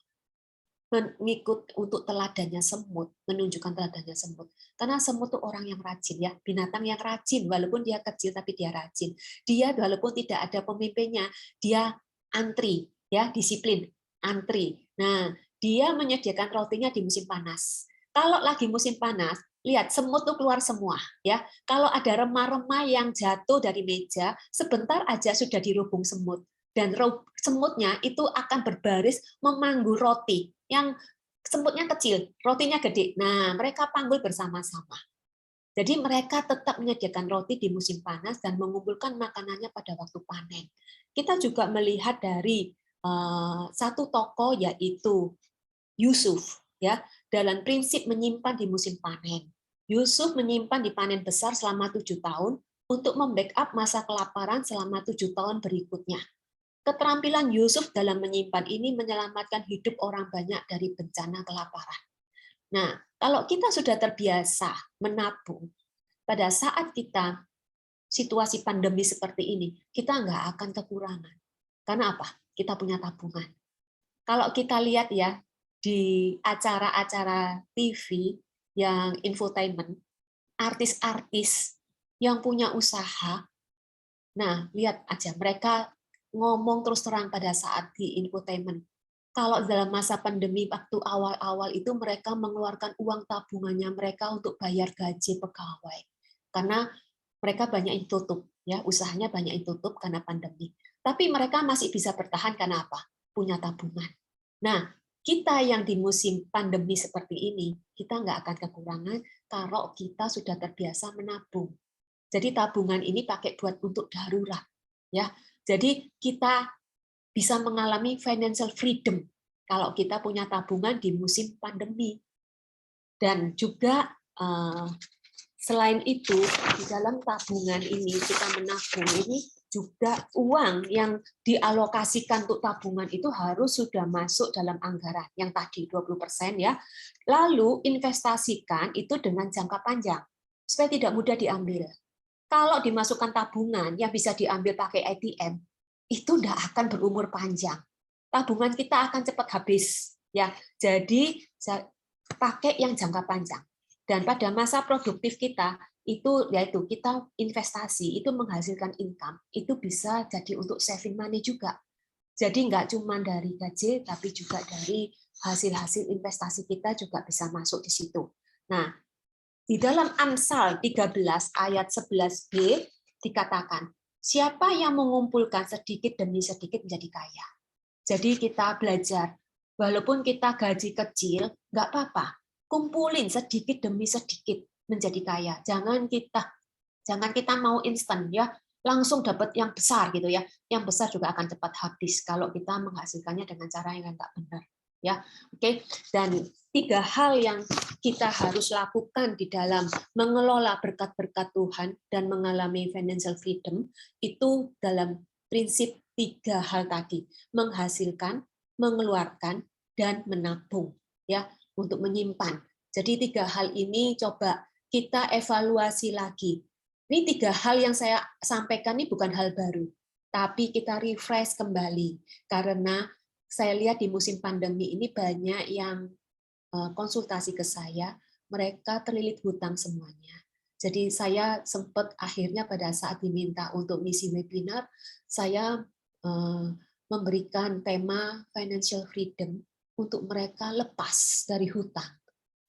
[SPEAKER 5] mengikut untuk teladannya semut, menunjukkan teladannya semut? Karena semut itu orang yang rajin ya, binatang yang rajin, walaupun dia kecil tapi dia rajin. Dia walaupun tidak ada pemimpinnya, dia antri, ya disiplin, antri. Nah, dia menyediakan rotinya di musim panas. Kalau lagi musim panas, lihat semut tuh keluar semua, ya. Kalau ada remah-remah yang jatuh dari meja, sebentar aja sudah dirubung semut. Dan semutnya itu akan berbaris memanggu roti yang semutnya kecil, rotinya gede. Nah, mereka panggul bersama-sama. Jadi mereka tetap menyediakan roti di musim panas dan mengumpulkan makanannya pada waktu panen. Kita juga melihat dari satu tokoh yaitu Yusuf, ya, dalam prinsip menyimpan di musim panen. Yusuf menyimpan di panen besar selama 7 tahun untuk membackup masa kelaparan selama 7 tahun berikutnya. Keterampilan Yusuf dalam menyimpan ini menyelamatkan hidup orang banyak dari bencana kelaparan. Nah, kalau kita sudah terbiasa menabung, pada saat kita situasi pandemi seperti ini, kita nggak akan kekurangan. Karena apa? Kita punya tabungan. Kalau kita lihat ya, di acara-acara TV yang infotainment, artis-artis yang punya usaha, nah lihat aja mereka ngomong terus terang pada saat di infotainment. Kalau dalam masa pandemi waktu awal-awal itu mereka mengeluarkan uang tabungannya mereka untuk bayar gaji pegawai. Karena mereka banyak yang tutup, ya usahanya banyak yang tutup karena pandemi. Tapi mereka masih bisa bertahan karena apa? Punya tabungan. Nah, kita yang di musim pandemi seperti ini, kita nggak akan kekurangan kalau kita sudah terbiasa menabung. Jadi tabungan ini pakai buat untuk darurat, ya. Jadi kita bisa mengalami financial freedom kalau kita punya tabungan di musim pandemi. Dan juga selain itu di dalam tabungan ini kita menabung ini juga uang yang dialokasikan untuk tabungan itu harus sudah masuk dalam anggaran yang tadi 20% ya. Lalu investasikan itu dengan jangka panjang supaya tidak mudah diambil. Kalau dimasukkan tabungan yang bisa diambil pakai ATM, itu tidak akan berumur panjang. Tabungan kita akan cepat habis. Ya, jadi pakai yang jangka panjang. Dan pada masa produktif kita itu yaitu kita investasi itu menghasilkan income, itu bisa jadi untuk saving money juga. Jadi nggak cuma dari gaji, tapi juga dari hasil-hasil investasi kita juga bisa masuk di situ. Nah, di dalam Amsal 13 ayat 11b dikatakan, siapa yang mengumpulkan sedikit demi sedikit menjadi kaya. Jadi kita belajar, walaupun kita gaji kecil, nggak apa-apa, kumpulin sedikit demi sedikit menjadi kaya. Jangan kita mau instan ya, langsung dapat yang besar gitu ya. Yang besar juga akan cepat habis kalau kita menghasilkannya dengan cara yang enggak benar ya. Oke. Dan 3 hal yang kita harus lakukan di dalam mengelola berkat-berkat Tuhan dan mengalami financial freedom itu dalam prinsip 3 hal tadi, menghasilkan, mengeluarkan dan menabung ya, untuk menyimpan. Jadi 3 hal ini coba kita evaluasi lagi. Ini 3 hal yang saya sampaikan ini bukan hal baru, tapi kita refresh kembali. Karena saya lihat di musim pandemi ini banyak yang konsultasi ke saya, mereka terlilit hutang semuanya. Jadi saya sempat akhirnya pada saat diminta untuk misi webinar, saya memberikan tema financial freedom untuk mereka lepas dari hutang.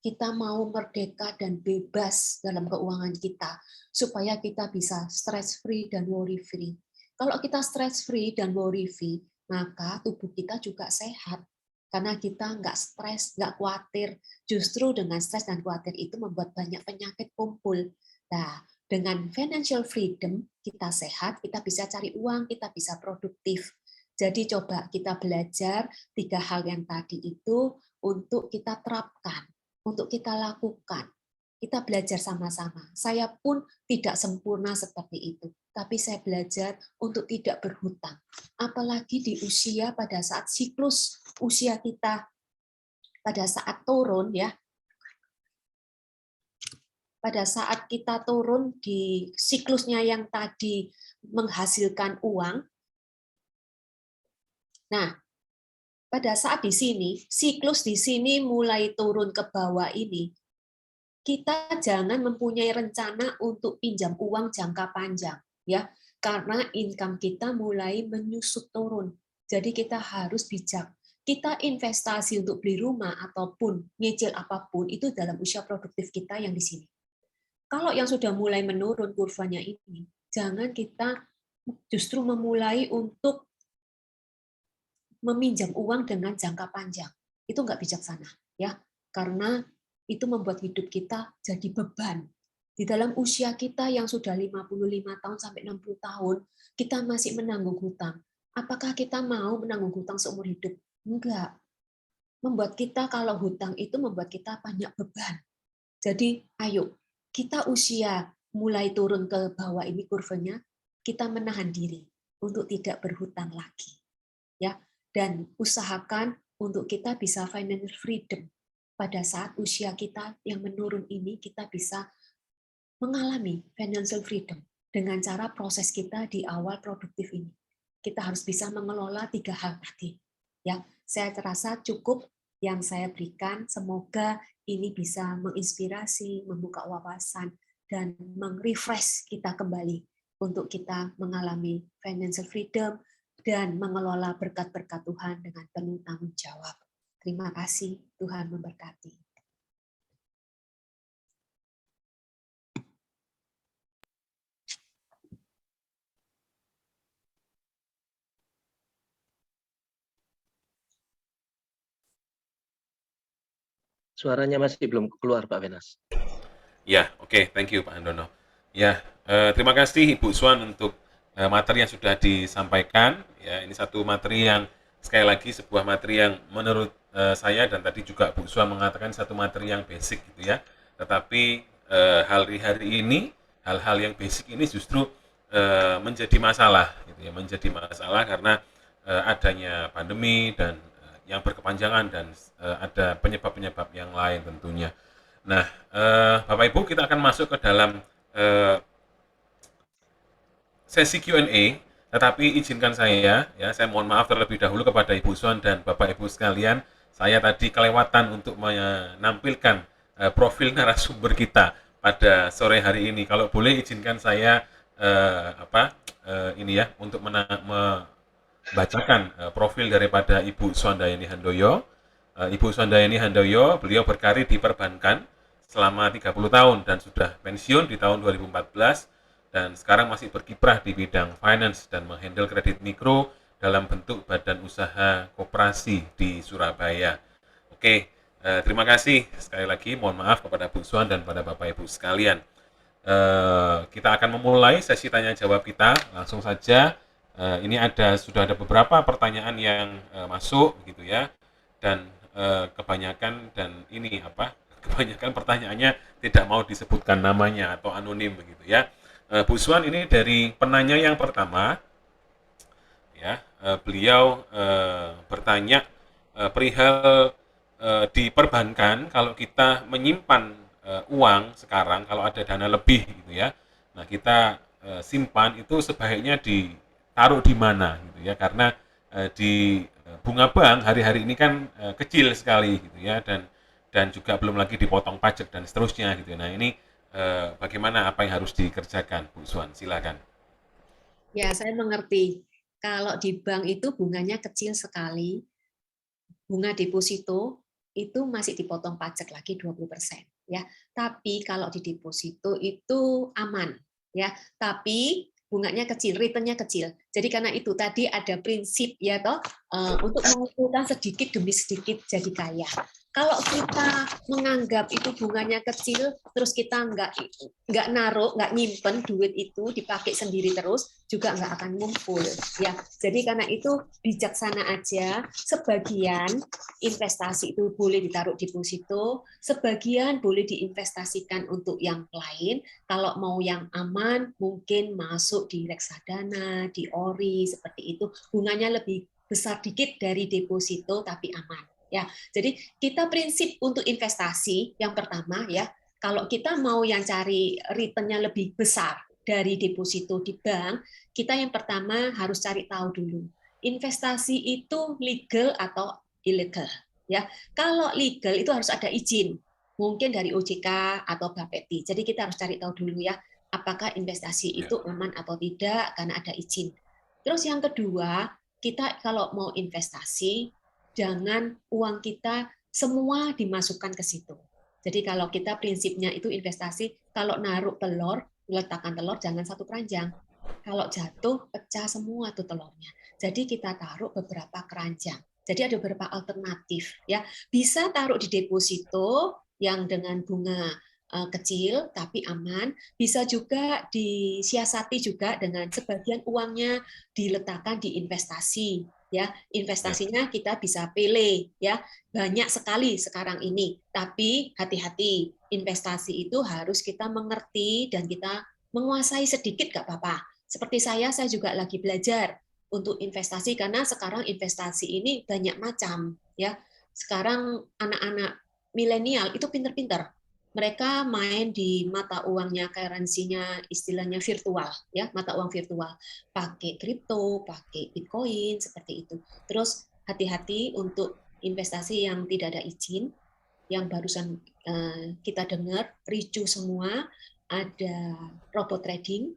[SPEAKER 5] Kita mau merdeka dan bebas dalam keuangan kita, supaya kita bisa stress free dan worry free. Kalau kita stress free dan worry free, maka tubuh kita juga sehat. Karena kita nggak stres, nggak khawatir. Justru dengan stres dan khawatir itu membuat banyak penyakit kumpul. Nah, dengan financial freedom, kita sehat, kita bisa cari uang, kita bisa produktif. Jadi coba kita belajar 3 hal yang tadi itu untuk kita terapkan, untuk kita lakukan. Kita belajar sama-sama. Saya pun tidak sempurna seperti itu, tapi saya belajar untuk tidak berhutang. Apalagi di usia pada saat siklus usia kita pada saat turun ya. Pada saat kita turun di siklusnya yang tadi menghasilkan uang. Nah, pada saat di sini, siklus di sini mulai turun ke bawah ini, kita jangan mempunyai rencana untuk pinjam uang jangka panjang, ya, karena income kita mulai menyusut turun. Jadi kita harus bijak. Kita investasi untuk beli rumah ataupun nyicil apapun itu dalam usia produktif kita yang di sini. Kalau yang sudah mulai menurun kurvanya ini, jangan kita justru memulai untuk meminjam uang dengan jangka panjang. Itu nggak bijaksana, ya, karena itu membuat hidup kita jadi beban. Di dalam usia kita yang sudah 55 tahun sampai 60 tahun, kita masih menanggung hutang. Apakah kita mau menanggung hutang seumur hidup? Enggak. Membuat kita, kalau hutang itu membuat kita banyak beban. Jadi, ayo, kita usia mulai turun ke bawah ini kurvanya, kita menahan diri untuk tidak berhutang lagi. Ya, dan usahakan untuk kita bisa financial freedom. Pada saat usia kita yang menurun ini, kita bisa mengalami financial freedom dengan cara proses kita di awal produktif ini. Kita harus bisa mengelola 3 hal tadi. Ya, saya terasa cukup yang saya berikan. Semoga ini bisa menginspirasi, membuka wawasan, dan meng-refresh kita kembali untuk kita mengalami financial freedom dan mengelola berkat-berkat Tuhan dengan penuh tanggung jawab. Terima kasih, Tuhan memberkati.
[SPEAKER 3] Suaranya masih belum keluar, Pak Wenas.
[SPEAKER 4] Ya, oke, thank you Pak Handono. Ya, terima kasih Ibu Swan untuk materi yang sudah disampaikan. Ya, ini satu materi yang sekali lagi sebuah materi yang menurut saya dan tadi juga Bu Swan mengatakan satu materi yang basic gitu ya. Tetapi hari-hari ini hal-hal yang basic ini justru menjadi masalah gitu ya, menjadi masalah karena adanya pandemi dan yang berkepanjangan dan ada penyebab-penyebab yang lain tentunya. Nah, Bapak Ibu, kita akan masuk ke dalam sesi Q&A, tetapi izinkan saya mohon maaf terlebih dahulu kepada Ibu Swan dan Bapak Ibu sekalian, saya tadi kelewatan untuk menampilkan profil narasumber kita pada sore hari ini. Kalau boleh izinkan saya ini ya untuk membacakan profil daripada Ibu Swandayani Handoyo. Ibu Swandayani Handoyo, beliau berkarir di perbankan selama 30 tahun dan sudah pensiun di tahun 2014 dan sekarang masih berkiprah di bidang finance dan menghandle kredit mikro dalam bentuk badan usaha koperasi di Surabaya. Oke, terima kasih sekali lagi. Mohon maaf kepada Bu Swan dan pada Bapak Ibu sekalian. Kita akan memulai sesi tanya jawab kita langsung saja. Ini sudah ada beberapa pertanyaan yang masuk gitu ya, dan kebanyakan kebanyakan pertanyaannya tidak mau disebutkan namanya atau anonim begitu ya. Bu Swan ini dari penanya yang pertama ya, beliau bertanya perihal di perbankan kalau kita menyimpan uang sekarang, kalau ada dana lebih gitu ya, nah kita simpan itu sebaiknya ditaruh di mana gitu ya, karena di bunga bank hari-hari ini kan kecil sekali gitu ya, dan juga belum lagi dipotong pajak dan seterusnya gitu. Nah ini bagaimana, apa yang harus dikerjakan, Bu Swan? Silakan.
[SPEAKER 5] Ya, saya mengerti. Kalau di bank itu bunganya kecil sekali, bunga deposito itu masih dipotong pajak lagi 20%. Ya. Tapi kalau di deposito itu aman. Ya. Tapi bunganya kecil, returnnya kecil. Jadi karena itu tadi ada prinsip ya toh, untuk mengumpulkan sedikit demi sedikit jadi kaya. Kalau kita menganggap itu bunganya kecil, terus kita nggak naruh, nggak nyimpen duit itu dipakai sendiri terus, juga nggak akan ngumpul. Ya, jadi karena itu bijaksana aja. Sebagian investasi itu boleh ditaruh di deposito, sebagian boleh diinvestasikan untuk yang lain. Kalau mau yang aman, mungkin masuk di reksadana, di ori seperti itu. Bunganya lebih besar dikit dari deposito, tapi aman. Ya, jadi kita prinsip untuk investasi yang pertama ya, kalau kita mau yang cari return-nya lebih besar dari deposito di bank, kita yang pertama harus cari tahu dulu investasi itu legal atau ilegal ya. Kalau legal itu harus ada izin, mungkin dari OJK atau Bapeti. Jadi kita harus cari tahu dulu ya, apakah investasi itu aman atau tidak karena ada izin. Terus yang kedua, kita kalau mau investasi jangan uang kita semua dimasukkan ke situ. Jadi kalau kita prinsipnya itu investasi, kalau naruh telur, letakkan telur jangan satu keranjang. Kalau jatuh, pecah semua tuh telurnya. Jadi kita taruh beberapa keranjang. Jadi ada beberapa alternatif ya. Bisa taruh di deposito yang dengan bunga kecil tapi aman. Bisa juga disiasati juga dengan sebagian uangnya diletakkan di investasi. Ya, investasinya kita bisa pilih ya, banyak sekali sekarang ini, tapi hati-hati, investasi itu harus kita mengerti dan kita menguasai sedikit gak apa-apa. Seperti saya juga lagi belajar untuk investasi karena sekarang investasi ini banyak macam ya. Sekarang anak-anak milenial itu pinter-pinter, mereka main di mata uangnya, currency-nya istilahnya virtual ya, mata uang virtual, pakai kripto, pakai bitcoin seperti itu. Terus hati-hati untuk investasi yang tidak ada izin, yang barusan kita dengar ricu semua, ada robot trading,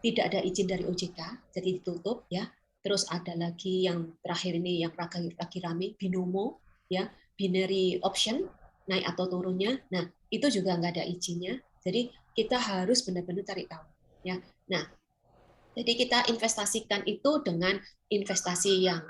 [SPEAKER 5] tidak ada izin dari OJK, jadi ditutup ya. Terus ada lagi yang terakhir ini yang lagi rame, binomo ya, binary option, naik atau turunnya. Nah, itu juga nggak ada izinnya. Jadi kita harus benar-benar cari tahu. Ya. Nah, jadi kita investasikan itu dengan investasi yang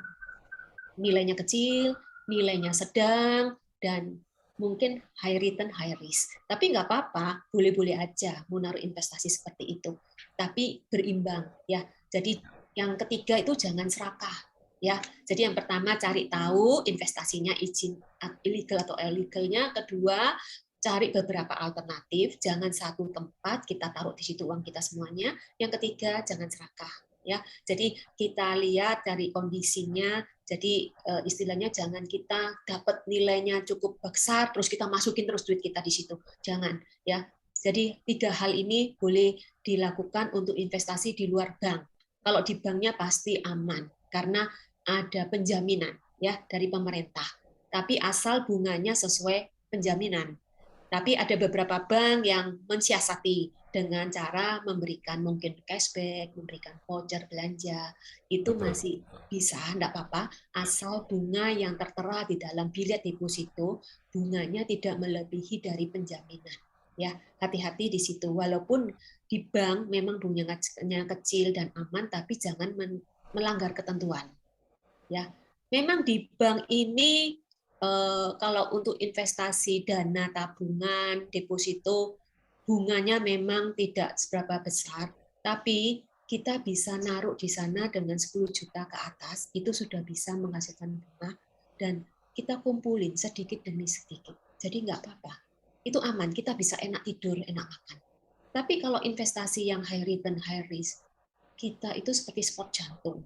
[SPEAKER 5] nilainya kecil, nilainya sedang, dan mungkin high return, high risk. Tapi nggak apa-apa, boleh-boleh aja mau naruh investasi seperti itu. Tapi berimbang. Ya. Jadi yang ketiga itu jangan serakah. Ya, jadi yang pertama cari tahu investasinya izin ilegal atau illegalnya. Kedua, cari beberapa alternatif, jangan satu tempat kita taruh di situ uang kita semuanya. Yang ketiga, jangan serakah. Ya, jadi kita lihat dari kondisinya. Jadi istilahnya jangan kita dapat nilainya cukup besar, terus kita masukin terus duit kita di situ. Jangan. Ya, jadi 3 hal ini boleh dilakukan untuk investasi di luar bank. Kalau di banknya pasti aman karena ada penjaminan ya dari pemerintah. Tapi asal bunganya sesuai penjaminan. Tapi ada beberapa bank yang mensiasati dengan cara memberikan mungkin cashback, memberikan voucher belanja, itu
[SPEAKER 4] Betul.
[SPEAKER 5] masih bisa, enggak apa-apa, asal bunga yang tertera di dalam bilet deposito, bunganya tidak melebihi dari penjaminan. Ya, hati-hati di situ. Walaupun di bank memang bunganya kecil dan aman, tapi jangan melanggar ketentuan. Ya, memang di bank ini kalau untuk investasi dana tabungan, deposito, bunganya memang tidak seberapa besar, tapi kita bisa naruh di sana dengan 10 juta ke atas, itu sudah bisa menghasilkan bunga, dan kita kumpulin sedikit demi sedikit. Jadi nggak apa-apa. Itu aman, kita bisa enak tidur, enak makan. Tapi kalau investasi yang high return, high risk, kita itu seperti sport jantung.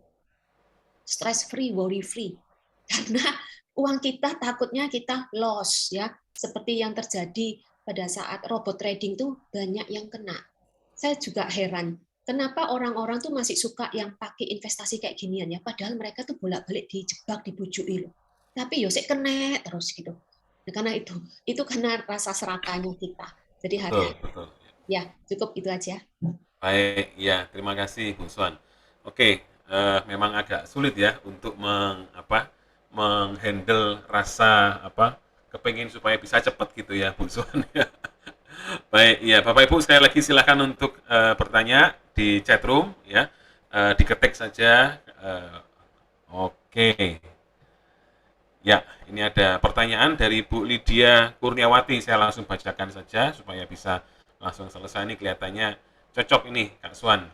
[SPEAKER 5] Stress free, worry free. Karena uang kita takutnya kita loss ya, seperti yang terjadi pada saat robot trading tuh banyak yang kena. Saya juga heran, kenapa orang-orang tuh masih suka yang pakai investasi kayak ginian ya, padahal mereka tuh bolak-balik dijebak, dibujuki loh. Tapi yo sik kena terus gitu. Nah, karena itu karena rasa serakahnya kita. Jadi
[SPEAKER 4] Betul,
[SPEAKER 5] hati-hati.
[SPEAKER 4] betul.
[SPEAKER 5] Ya, cukup itu aja.
[SPEAKER 4] Baik, ya terima kasih Bu Swan. Oke, memang agak sulit ya untuk menghandle rasa kepingin supaya bisa cepat gitu ya Bu Swan ya. Baik, ya Bapak Ibu sekali lagi silakan untuk bertanya di chat room ya. Diketik saja. Oke. Ya, ini ada pertanyaan dari Bu Lydia Kurniawati. Saya langsung bacakan saja supaya bisa langsung selesai. Ini kelihatannya cocok ini Kak Swan.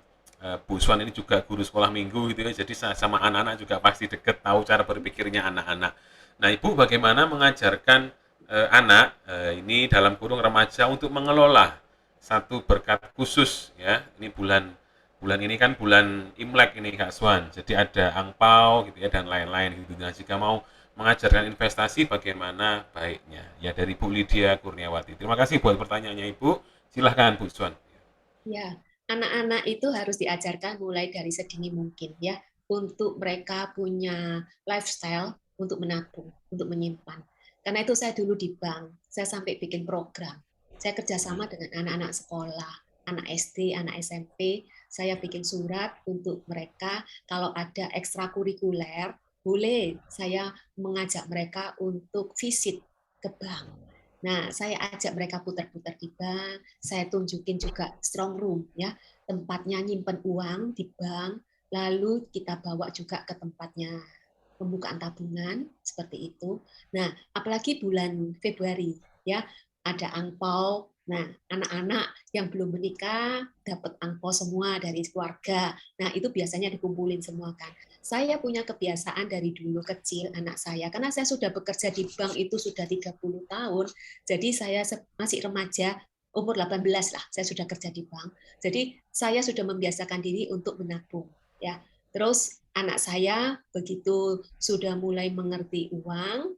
[SPEAKER 4] Bu Swan ini juga guru sekolah minggu gitu ya. Jadi sama anak-anak juga pasti deket, tahu cara berpikirnya anak-anak. Nah, Ibu bagaimana mengajarkan anak ini dalam kurung remaja untuk mengelola satu berkat khusus ya. Ini bulan ini kan bulan Imlek ini Kak Swan. Jadi ada angpau gitu ya dan lain-lain gitu. Nah, jika mau mengajarkan investasi bagaimana baiknya ya dari Bu Lydia Kurniawati. Terima kasih buat pertanyaannya Ibu. Silahkan Bu Swan.
[SPEAKER 5] Ya, anak-anak itu harus diajarkan mulai dari sedini mungkin ya, untuk mereka punya lifestyle untuk menabung, untuk menyimpan. Karena itu saya dulu di bank, saya sampai bikin program. Saya kerjasama dengan anak-anak sekolah, anak SD, anak SMP, saya bikin surat untuk mereka kalau ada ekstrakurikuler, boleh saya mengajak mereka untuk visit ke bank. Nah, saya ajak mereka putar-putar di bank, saya tunjukin juga strong room ya, tempatnya nyimpen uang di bank, lalu kita bawa juga ke tempatnya pembukaan tabungan seperti itu. Nah, apalagi bulan Februari ya, ada angpau. Nah, anak-anak yang belum menikah dapat angpau semua dari keluarga. Nah, itu biasanya dikumpulin semua kan. Saya punya kebiasaan dari dulu kecil anak saya, karena saya sudah bekerja di bank itu sudah 30 tahun, jadi saya masih remaja, umur 18 lah, saya sudah kerja di bank. Jadi saya sudah membiasakan diri untuk menabung. Ya, terus anak saya begitu sudah mulai mengerti uang,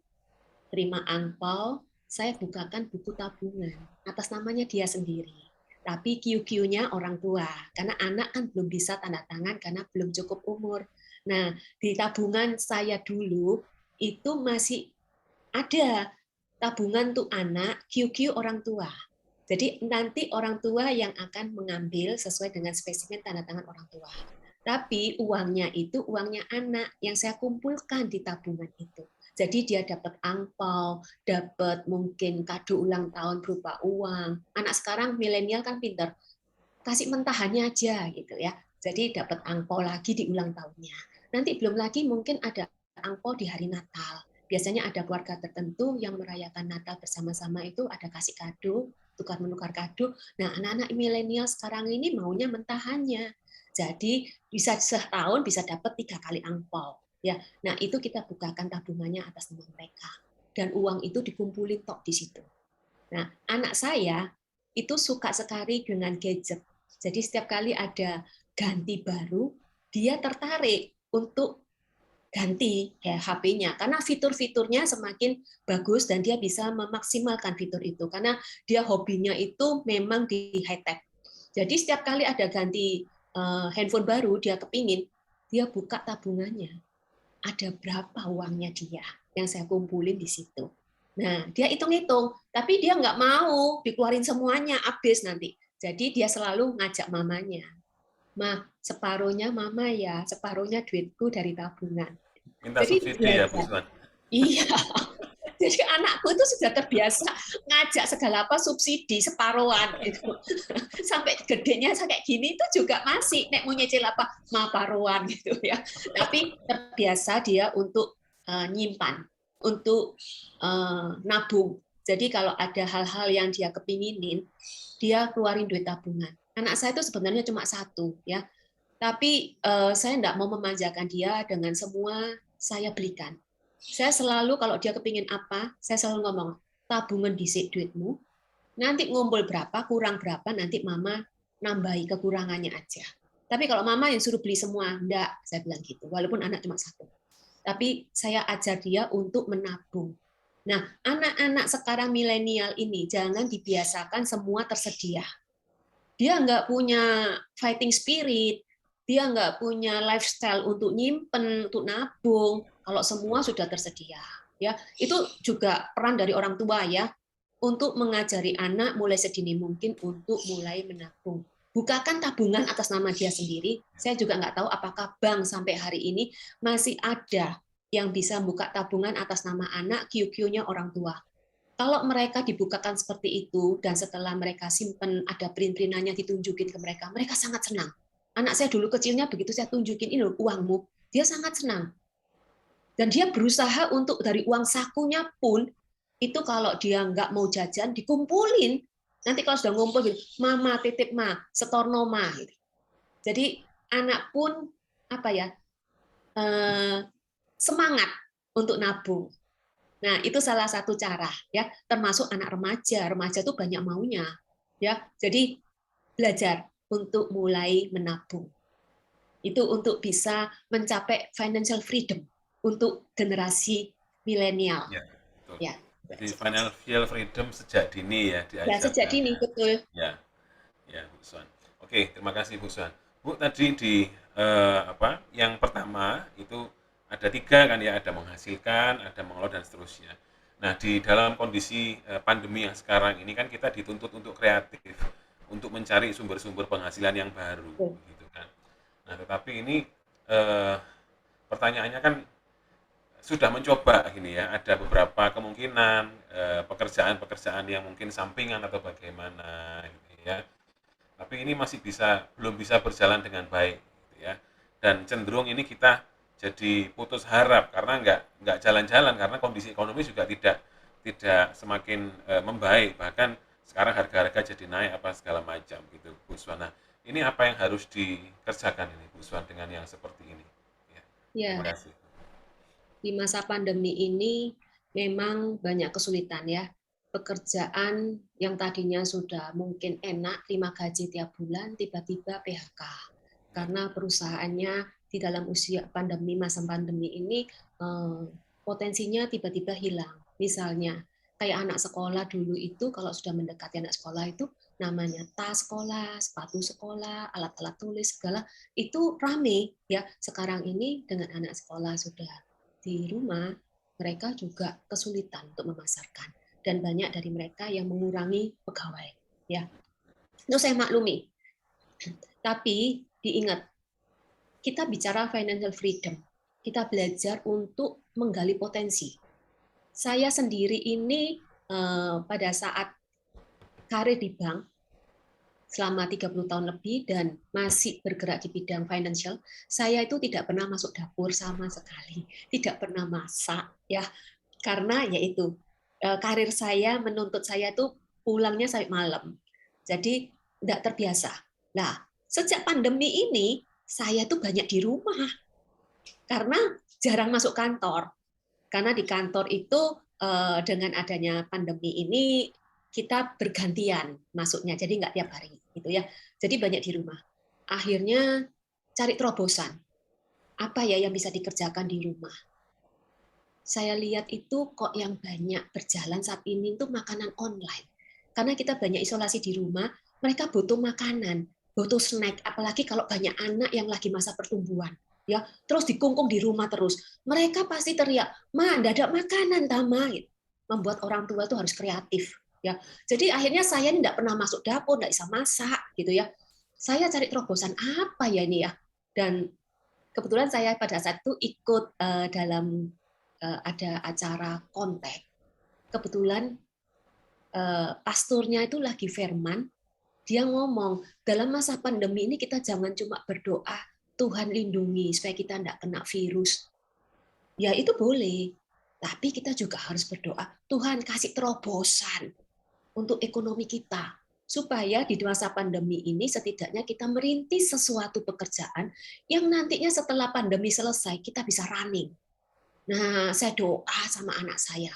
[SPEAKER 5] terima angpau, saya bukakan buku tabungan atas namanya dia sendiri. Tapi QQ-nya orang tua, karena anak kan belum bisa tanda tangan karena belum cukup umur. Nah, di tabungan saya dulu itu masih ada tabungan untuk anak, QQ orang tua. Jadi nanti orang tua yang akan mengambil sesuai dengan spesimen tanda tangan orang tua. Tapi uangnya itu uangnya anak yang saya kumpulkan di tabungan itu. Jadi dia dapat angpau, dapat mungkin kado ulang tahun berupa uang. Anak sekarang milenial kan pintar, kasih mentahannya aja gitu ya. Jadi dapat angpau lagi di ulang tahunnya. Nanti belum lagi mungkin ada angpau di hari Natal. Biasanya ada keluarga tertentu yang merayakan Natal bersama-sama itu ada kasih kado, tukar-menukar kado. Nah, anak-anak milenial sekarang ini maunya mentahannya. Jadi bisa setahun bisa dapat 3 kali angpau. Ya, nah itu kita bukakan tabungannya atas nama mereka. Dan uang itu dikumpulin tok di situ. Nah, anak saya itu suka sekali dengan gadget. Jadi setiap kali ada ganti baru, dia tertarik untuk ganti HP-nya karena fitur-fiturnya semakin bagus dan dia bisa memaksimalkan fitur itu karena dia hobinya itu memang di high tech. Jadi setiap kali ada ganti handphone baru dia kepingin, dia buka tabungannya. Ada berapa uangnya dia yang saya kumpulin di situ. Nah, dia hitung-hitung, tapi dia nggak mau dikeluarin semuanya, habis nanti. Jadi dia selalu ngajak mamanya. Ma, separuhnya mama ya, separuhnya duitku dari tabungan.
[SPEAKER 4] Minta
[SPEAKER 5] Jadi
[SPEAKER 4] subsidi ya, Bu
[SPEAKER 5] belajar.
[SPEAKER 4] Suan?
[SPEAKER 5] Iya, jadi anakku itu sudah terbiasa ngajak segala apa subsidi separuhan gitu. Sampai gedenya kayak gini itu juga masih nek mau nyicil apa ma paruan gitu ya. Tapi terbiasa dia untuk nyimpan, untuk nabung. Jadi kalau ada hal-hal yang dia kepinginin, dia keluarin duit tabungan. Anak saya itu sebenarnya cuma satu ya, tapi saya tidak mau memanjakan dia dengan semua saya belikan. Saya selalu kalau dia kepingin apa, saya selalu ngomong, tabungan dhisik duitmu, nanti ngumpul berapa, kurang berapa, nanti mama nambahi kekurangannya aja. Tapi kalau mama yang suruh beli semua, enggak, saya bilang gitu. Walaupun anak cuma satu. Tapi saya ajar dia untuk menabung. Nah, anak-anak sekarang milenial ini jangan dibiasakan semua tersedia. Dia nggak punya fighting spirit, dia nggak punya lifestyle untuk nyimpen, untuk nabung. Kalau semua sudah tersedia, ya itu juga peran dari orang tua ya untuk mengajari anak mulai sedini mungkin untuk mulai menabung. Bukakan tabungan atas nama dia sendiri. Saya juga nggak tahu apakah bank sampai hari ini masih ada yang bisa buka tabungan atas nama anak QQ-nya orang tua. Kalau mereka dibukakan seperti itu dan setelah mereka simpen ada print-printannya ditunjukin ke mereka, mereka sangat senang. Anak saya dulu kecilnya begitu saya tunjukin ini loh uangmu, dia sangat senang. Dan dia berusaha untuk dari uang sakunya pun itu kalau dia nggak mau jajan dikumpulin. Nanti kalau sudah ngumpul, mama titip ma, setorno ma. Jadi anak pun apa ya semangat untuk nabung. Nah, itu salah satu cara ya, termasuk anak remaja. Remaja itu banyak maunya ya. Jadi belajar untuk mulai menabung. Itu untuk bisa mencapai financial freedom untuk generasi milenial.
[SPEAKER 4] Ya, betul.
[SPEAKER 5] Ya.
[SPEAKER 4] Jadi financial freedom sejak dini ya
[SPEAKER 5] Ya,
[SPEAKER 4] diajarkan.
[SPEAKER 5] sejak dini betul.
[SPEAKER 4] Ya, ya Bu Suan. Oke, terima kasih Bu Suan. Bu tadi di yang pertama itu ada 3 kan ya, ada menghasilkan, ada mengelola dan seterusnya. Nah di dalam kondisi pandemi yang sekarang ini kan kita dituntut untuk kreatif, untuk mencari sumber-sumber penghasilan yang baru, gitu kan. Nah tetapi ini pertanyaannya kan sudah mencoba gini ya, ada beberapa kemungkinan pekerjaan-pekerjaan yang mungkin sampingan atau bagaimana gitu ya. Tapi ini masih belum bisa berjalan dengan baik gitu ya. Dan cenderung ini kita jadi putus harap karena nggak jalan-jalan karena kondisi ekonomi juga tidak semakin membaik, bahkan sekarang harga-harga jadi naik apa segala macam gitu Bu Suan. Nah, ini apa yang harus dikerjakan ini Bu Suan dengan yang seperti ini? Ya.
[SPEAKER 5] Ya.
[SPEAKER 4] Terima kasih.
[SPEAKER 5] Di masa pandemi ini memang banyak kesulitan ya. Pekerjaan yang tadinya sudah mungkin enak, terima gaji tiap bulan, tiba-tiba PHK. Karena perusahaannya di dalam usia pandemi, masa pandemi ini potensinya tiba-tiba hilang. Misalnya, kayak anak sekolah dulu itu kalau sudah mendekati anak sekolah itu namanya tas sekolah, sepatu sekolah, alat-alat tulis segala itu rame ya. Sekarang ini dengan anak sekolah sudah di rumah, mereka juga kesulitan untuk memasarkan dan banyak dari mereka yang mengurangi pegawai ya. Itu saya maklumi. Tapi diingat, kita bicara financial freedom. Kita belajar untuk menggali potensi. Saya sendiri ini pada saat karir di bank selama 30 tahun lebih dan masih bergerak di bidang financial, saya itu tidak pernah masuk dapur sama sekali, tidak pernah masak ya, karena yaitu karir saya menuntut saya itu pulangnya sampai malam, jadi tidak terbiasa. Nah, sejak pandemi ini saya tuh banyak di rumah karena jarang masuk kantor, karena di kantor itu dengan adanya pandemi ini kita bergantian masuknya, jadi nggak tiap hari gitu ya. Jadi banyak di rumah. Akhirnya cari terobosan. Apa ya yang bisa dikerjakan di rumah? Saya lihat itu kok yang banyak berjalan saat ini itu makanan online. Karena kita banyak isolasi di rumah, mereka butuh makanan, butuh snack, apalagi kalau banyak anak yang lagi masa pertumbuhan. Ya, terus dikungkung di rumah terus. Mereka pasti teriak, "Ma, nggak ada makanan, Tama." membuat orang tua itu harus kreatif. Ya, jadi akhirnya saya ini tidak pernah masuk dapur, tidak bisa masak, gitu ya. Saya cari terobosan apa ya ini ya. Dan kebetulan saya pada saat itu ikut dalam ada acara kontek. Kebetulan pasturnya itu lagi firman, dia ngomong, dalam masa pandemi ini kita jangan cuma berdoa, Tuhan lindungi supaya kita tidak kena virus. Ya itu boleh, tapi kita juga harus berdoa, Tuhan kasih terobosan untuk ekonomi kita. Supaya di masa pandemi ini setidaknya kita merintis sesuatu pekerjaan yang nantinya setelah pandemi selesai kita bisa running. Nah, saya doa sama anak saya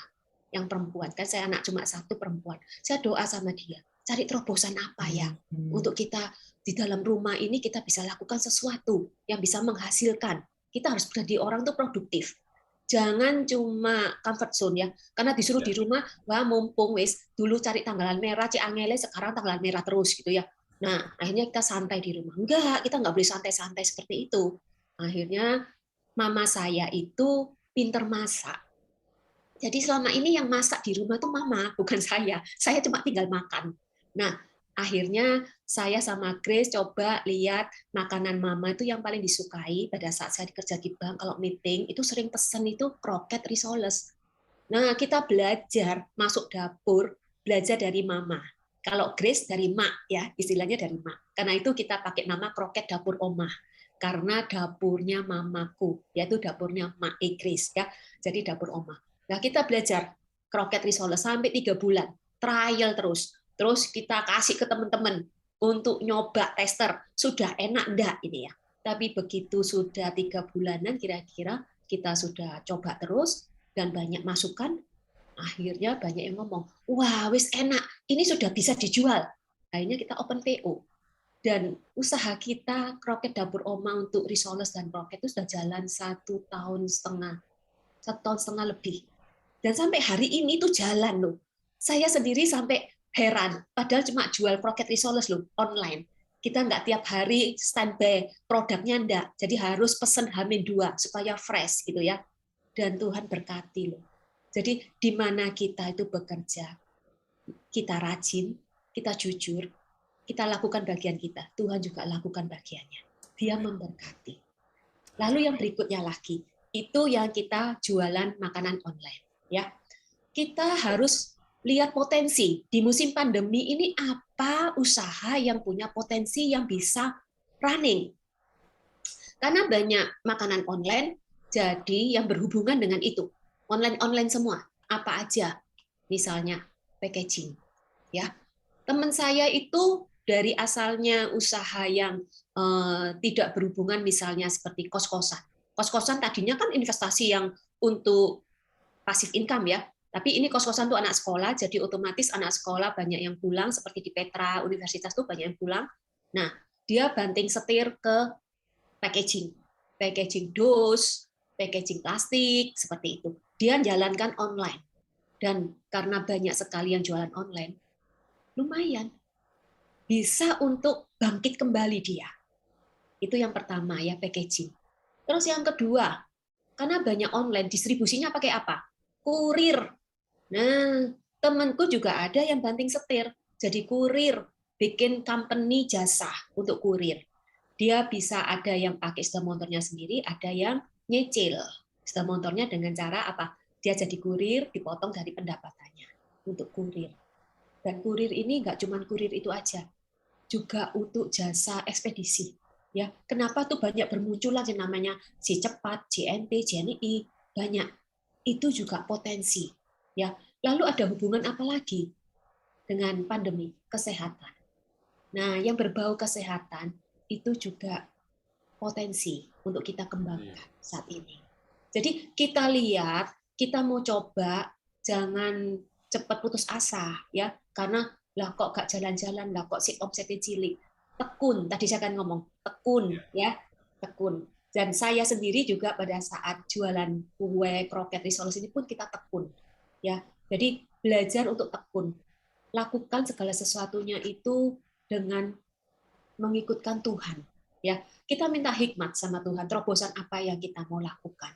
[SPEAKER 5] yang perempuan, kan saya anak cuma satu perempuan. Saya doa sama dia, cari terobosan apa ya untuk kita di dalam rumah ini kita bisa lakukan sesuatu yang bisa menghasilkan. Kita harus menjadi orang tuh produktif. Jangan cuma comfort zone ya, karena disuruh di rumah, wah mumpung wis dulu cari tanggalan merah, Ciangele sekarang tanggalan merah terus gitu ya. Nah, akhirnya kita santai di rumah. Enggak, kita nggak boleh santai-santai seperti itu. Akhirnya mama saya itu pinter masak. Jadi selama ini yang masak di rumah tuh mama, bukan saya. Saya cuma tinggal makan. Nah, akhirnya saya sama Grace coba lihat makanan mama itu yang paling disukai pada saat saya kerja di bank, kalau meeting, itu sering pesen itu kroket risoles. Nah, kita belajar masuk dapur, belajar dari mama. Kalau Grace dari mak, ya istilahnya dari mak. Karena itu kita pakai nama kroket dapur omah. Karena dapurnya mamaku, yaitu dapurnya mak Grace. Ya. Jadi dapur omah. Nah, kita belajar kroket risoles sampai 3 bulan, trial terus. Terus kita kasih ke teman-teman untuk nyoba tester. Sudah enak enggak ini ya? Tapi begitu sudah 3 bulanan kira-kira kita sudah coba terus dan banyak masukan, akhirnya banyak yang ngomong, wah wis enak, ini sudah bisa dijual. Akhirnya kita open PO. Dan usaha kita kroket dapur oma untuk risoles dan kroket itu sudah jalan 1,5 tahun. 1,5 tahun lebih. Dan sampai hari ini tuh jalan loh. Saya sendiri sampai heran, padahal cuma jual kroket risoles loh, online. Kita nggak tiap hari standby, produknya enggak. Jadi harus pesen H-2 supaya fresh gitu ya. Dan Tuhan berkati loh. Jadi di mana kita itu bekerja, kita rajin, kita jujur, kita lakukan bagian kita. Tuhan juga lakukan bagiannya. Dia memberkati. Lalu yang berikutnya lagi, itu yang kita jualan makanan online. Ya, kita harus lihat potensi di musim pandemi ini apa usaha yang punya potensi yang bisa running. Karena banyak makanan online, jadi yang berhubungan dengan itu online semua. Apa aja? Misalnya packaging. Ya, teman saya itu dari asalnya usaha yang tidak berhubungan misalnya seperti kos-kosan. Kos-kosan tadinya kan investasi yang untuk passive income ya. Tapi ini kos-kosan tuh anak sekolah, jadi otomatis anak sekolah banyak yang pulang, seperti di Petra Universitas tuh banyak yang pulang. Nah, dia banting setir ke packaging dos, packaging plastik, seperti itu. Dia jalankan online. Dan karena banyak sekali yang jualan online, lumayan. Bisa untuk bangkit kembali dia. Itu yang pertama ya, packaging. Terus yang kedua, karena banyak online, distribusinya pakai apa? Kurir. Nah, temanku juga ada yang banting setir. Jadi kurir, bikin company jasa untuk kurir. Dia bisa ada yang pakai sepeda motornya sendiri, ada yang nyicil sepeda motornya dengan cara apa? Dia jadi kurir, dipotong dari pendapatannya untuk kurir. Dan kurir ini nggak cuma kurir itu aja, juga untuk jasa ekspedisi. Ya, kenapa tuh banyak bermunculan yang namanya Si Cepat, JNT, JNI, banyak. Itu juga potensi. Ya, lalu ada hubungan apa lagi dengan pandemi? Kesehatan. Nah, yang berbau kesehatan itu juga potensi untuk kita kembangkan saat ini. Jadi kita lihat, kita mau coba, jangan cepat putus asa ya, karena lah kok gak jalan-jalan, lah kok si omsetnya cilik. Tekun, tadi saya kan ngomong, tekun ya, tekun. Dan saya sendiri juga pada saat jualan kue kroket risoles ini pun kita tekun. Ya, jadi belajar untuk tekun. Lakukan segala sesuatunya itu dengan mengikutkan Tuhan. Ya, kita minta hikmat sama Tuhan, terobosan apa yang kita mau lakukan.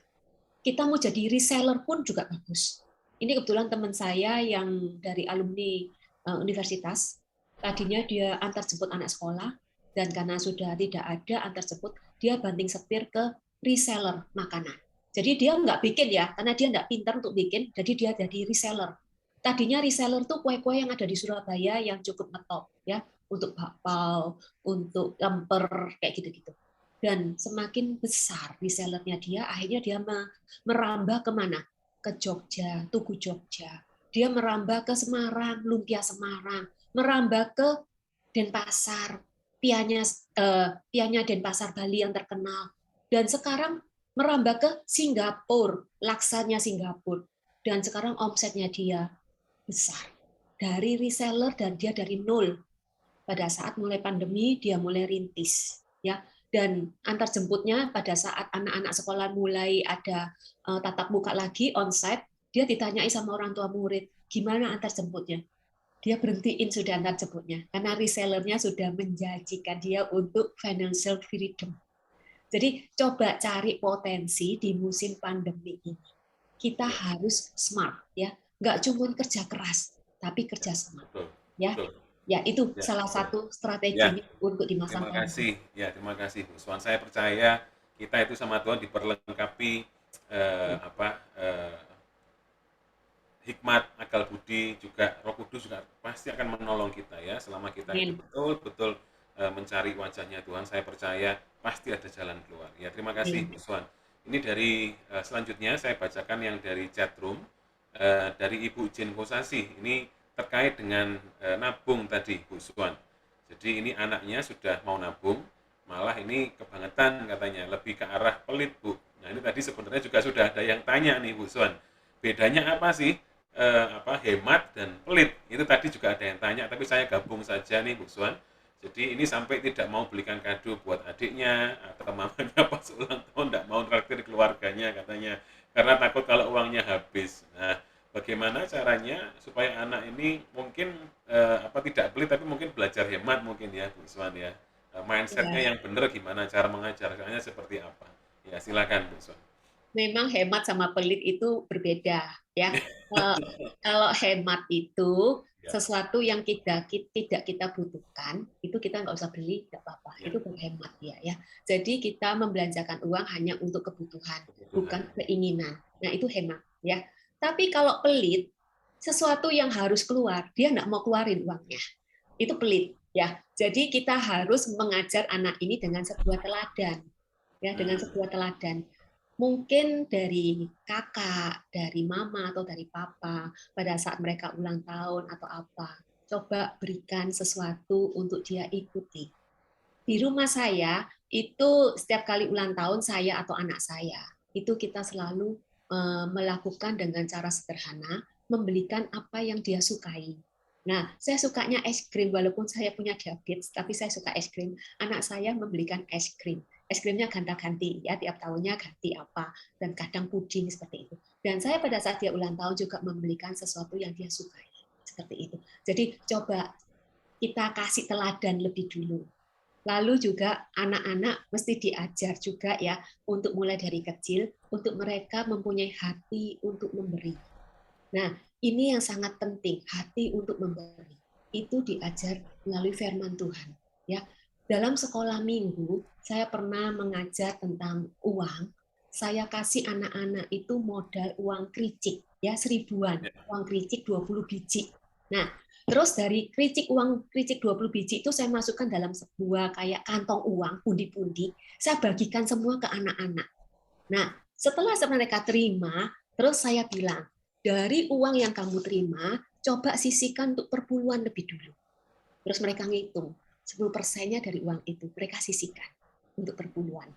[SPEAKER 5] Kita mau jadi reseller pun juga bagus. Ini kebetulan teman saya yang dari alumni universitas, tadinya dia antar jemput anak sekolah, dan karena sudah tidak ada antar jemput, dia banting setir ke reseller makanan. Jadi dia nggak bikin ya, karena dia nggak pintar untuk bikin, jadi dia jadi reseller. Tadinya reseller tuh kue-kue yang ada di Surabaya yang cukup ngetop ya, untuk bakpao, untuk lemper kayak gitu-gitu. Dan semakin besar resellernya dia, akhirnya dia merambah kemana? Ke Jogja, Tugu Jogja. Dia merambah ke Semarang, Lumpia Semarang, merambah ke Denpasar, pianya Denpasar Bali yang terkenal. Dan sekarang merambah ke Singapura, laksanya Singapura. Dan sekarang omsetnya dia besar. Dari reseller dan dia dari nol. Pada saat mulai pandemi dia mulai rintis, ya. Dan antar jemputnya pada saat anak-anak sekolah mulai ada tatap muka lagi onsite, dia ditanyai sama orang tua murid, gimana antar jemputnya? Dia berhentiin sudah antar jemputnya karena resellernya sudah menjanjikan dia untuk financial freedom. Jadi coba cari potensi di musim pandemi ini. Kita harus smart ya, nggak cuma kerja keras, tapi kerja smart.
[SPEAKER 4] Betul.
[SPEAKER 5] Ya,
[SPEAKER 4] Betul.
[SPEAKER 5] ya itu
[SPEAKER 4] Ya,
[SPEAKER 5] salah
[SPEAKER 4] betul.
[SPEAKER 5] satu
[SPEAKER 4] Ya,
[SPEAKER 5] strateginya untuk di masa
[SPEAKER 4] terima
[SPEAKER 5] pandemi.
[SPEAKER 4] kasih. Ya, terima kasih Bu Swan. Saya percaya kita itu sama Tuhan diperlengkapi hikmat, akal budi, juga Roh Kudus juga pasti akan menolong kita ya selama kita itu
[SPEAKER 5] Amin.
[SPEAKER 4] betul-betul mencari wajahnya Tuhan. Saya percaya pasti ada jalan keluar. Ya, terima kasih Bu
[SPEAKER 5] Amin.
[SPEAKER 4] Swan. Ini dari selanjutnya saya bacakan yang dari chat room dari Ibu Jen Kosasi. Ini terkait dengan nabung tadi Bu Swan. Jadi ini anaknya sudah mau nabung, malah ini kebangetan katanya, lebih ke arah pelit Bu. Nah ini tadi sebenarnya juga sudah ada yang tanya nih Bu Swan. Bedanya apa sih hemat dan pelit? Itu tadi juga ada yang tanya, tapi saya gabung saja nih Bu Swan. Jadi ini sampai tidak mau belikan kado buat adiknya atau mamanya pas ulang tahun, tidak mau traktir keluarganya katanya, karena takut kalau uangnya habis. Nah, bagaimana caranya supaya anak ini mungkin tidak pelit tapi mungkin belajar hemat mungkin ya Bu Swan ya. Mindsetnya
[SPEAKER 5] Ya,
[SPEAKER 4] yang benar gimana cara mengajarkannya seperti apa? Ya silakan Bu Swan.
[SPEAKER 5] memang hemat sama pelit itu berbeda ya. Eh, Kalau hemat itu
[SPEAKER 4] Ya,
[SPEAKER 5] sesuatu yang tidak kita butuhkan, itu kita nggak usah beli, nggak apa-apa.
[SPEAKER 4] ya,
[SPEAKER 5] Itu berhemat ya. Jadi kita membelanjakan uang hanya untuk kebutuhan,
[SPEAKER 4] kebutuhan.
[SPEAKER 5] bukan keinginan. Nah itu hemat ya. Tapi kalau pelit, sesuatu yang harus keluar, dia nggak mau keluarin uangnya. Itu pelit ya. Jadi kita harus mengajar anak ini dengan sebuah teladan ya, dengan
[SPEAKER 4] Hmm,
[SPEAKER 5] sebuah teladan. Mungkin dari kakak, dari mama atau dari papa pada saat mereka ulang tahun atau apa. Coba berikan sesuatu untuk dia ikuti. Di rumah saya itu setiap kali ulang tahun saya atau anak saya, itu kita selalu melakukan dengan cara sederhana, membelikan apa yang dia sukai. Nah, saya sukanya es krim, walaupun saya punya diabetes, tapi saya suka es krim. Anak saya membelikan es krim. Es krimnya ganti-ganti, ya tiap tahunnya ganti apa, dan kadang puding seperti itu. Dan saya pada saat dia ulang tahun juga membelikan sesuatu yang dia sukai, seperti itu. Jadi coba kita kasih teladan lebih dulu. Lalu juga anak-anak mesti diajar juga ya untuk mulai dari kecil untuk mereka mempunyai hati untuk memberi. Nah, ini yang sangat penting, hati untuk memberi. Itu diajar melalui firman Tuhan, ya. Dalam sekolah minggu, saya pernah mengajar tentang uang. Saya kasih anak-anak itu modal uang kricik, ya, 1000-an.
[SPEAKER 4] ya,
[SPEAKER 5] Uang kricik 20 biji. Nah, terus dari uang kricik 20 biji itu saya masukkan dalam sebuah kayak kantong uang, pundi-pundi. Saya bagikan semua ke anak-anak. Nah, setelah mereka terima, terus saya bilang, dari uang yang kamu terima, coba sisihkan untuk perpuluhan lebih dulu. Terus mereka ngitung, 10%-nya dari uang itu, mereka sisihkan untuk perpuluhan.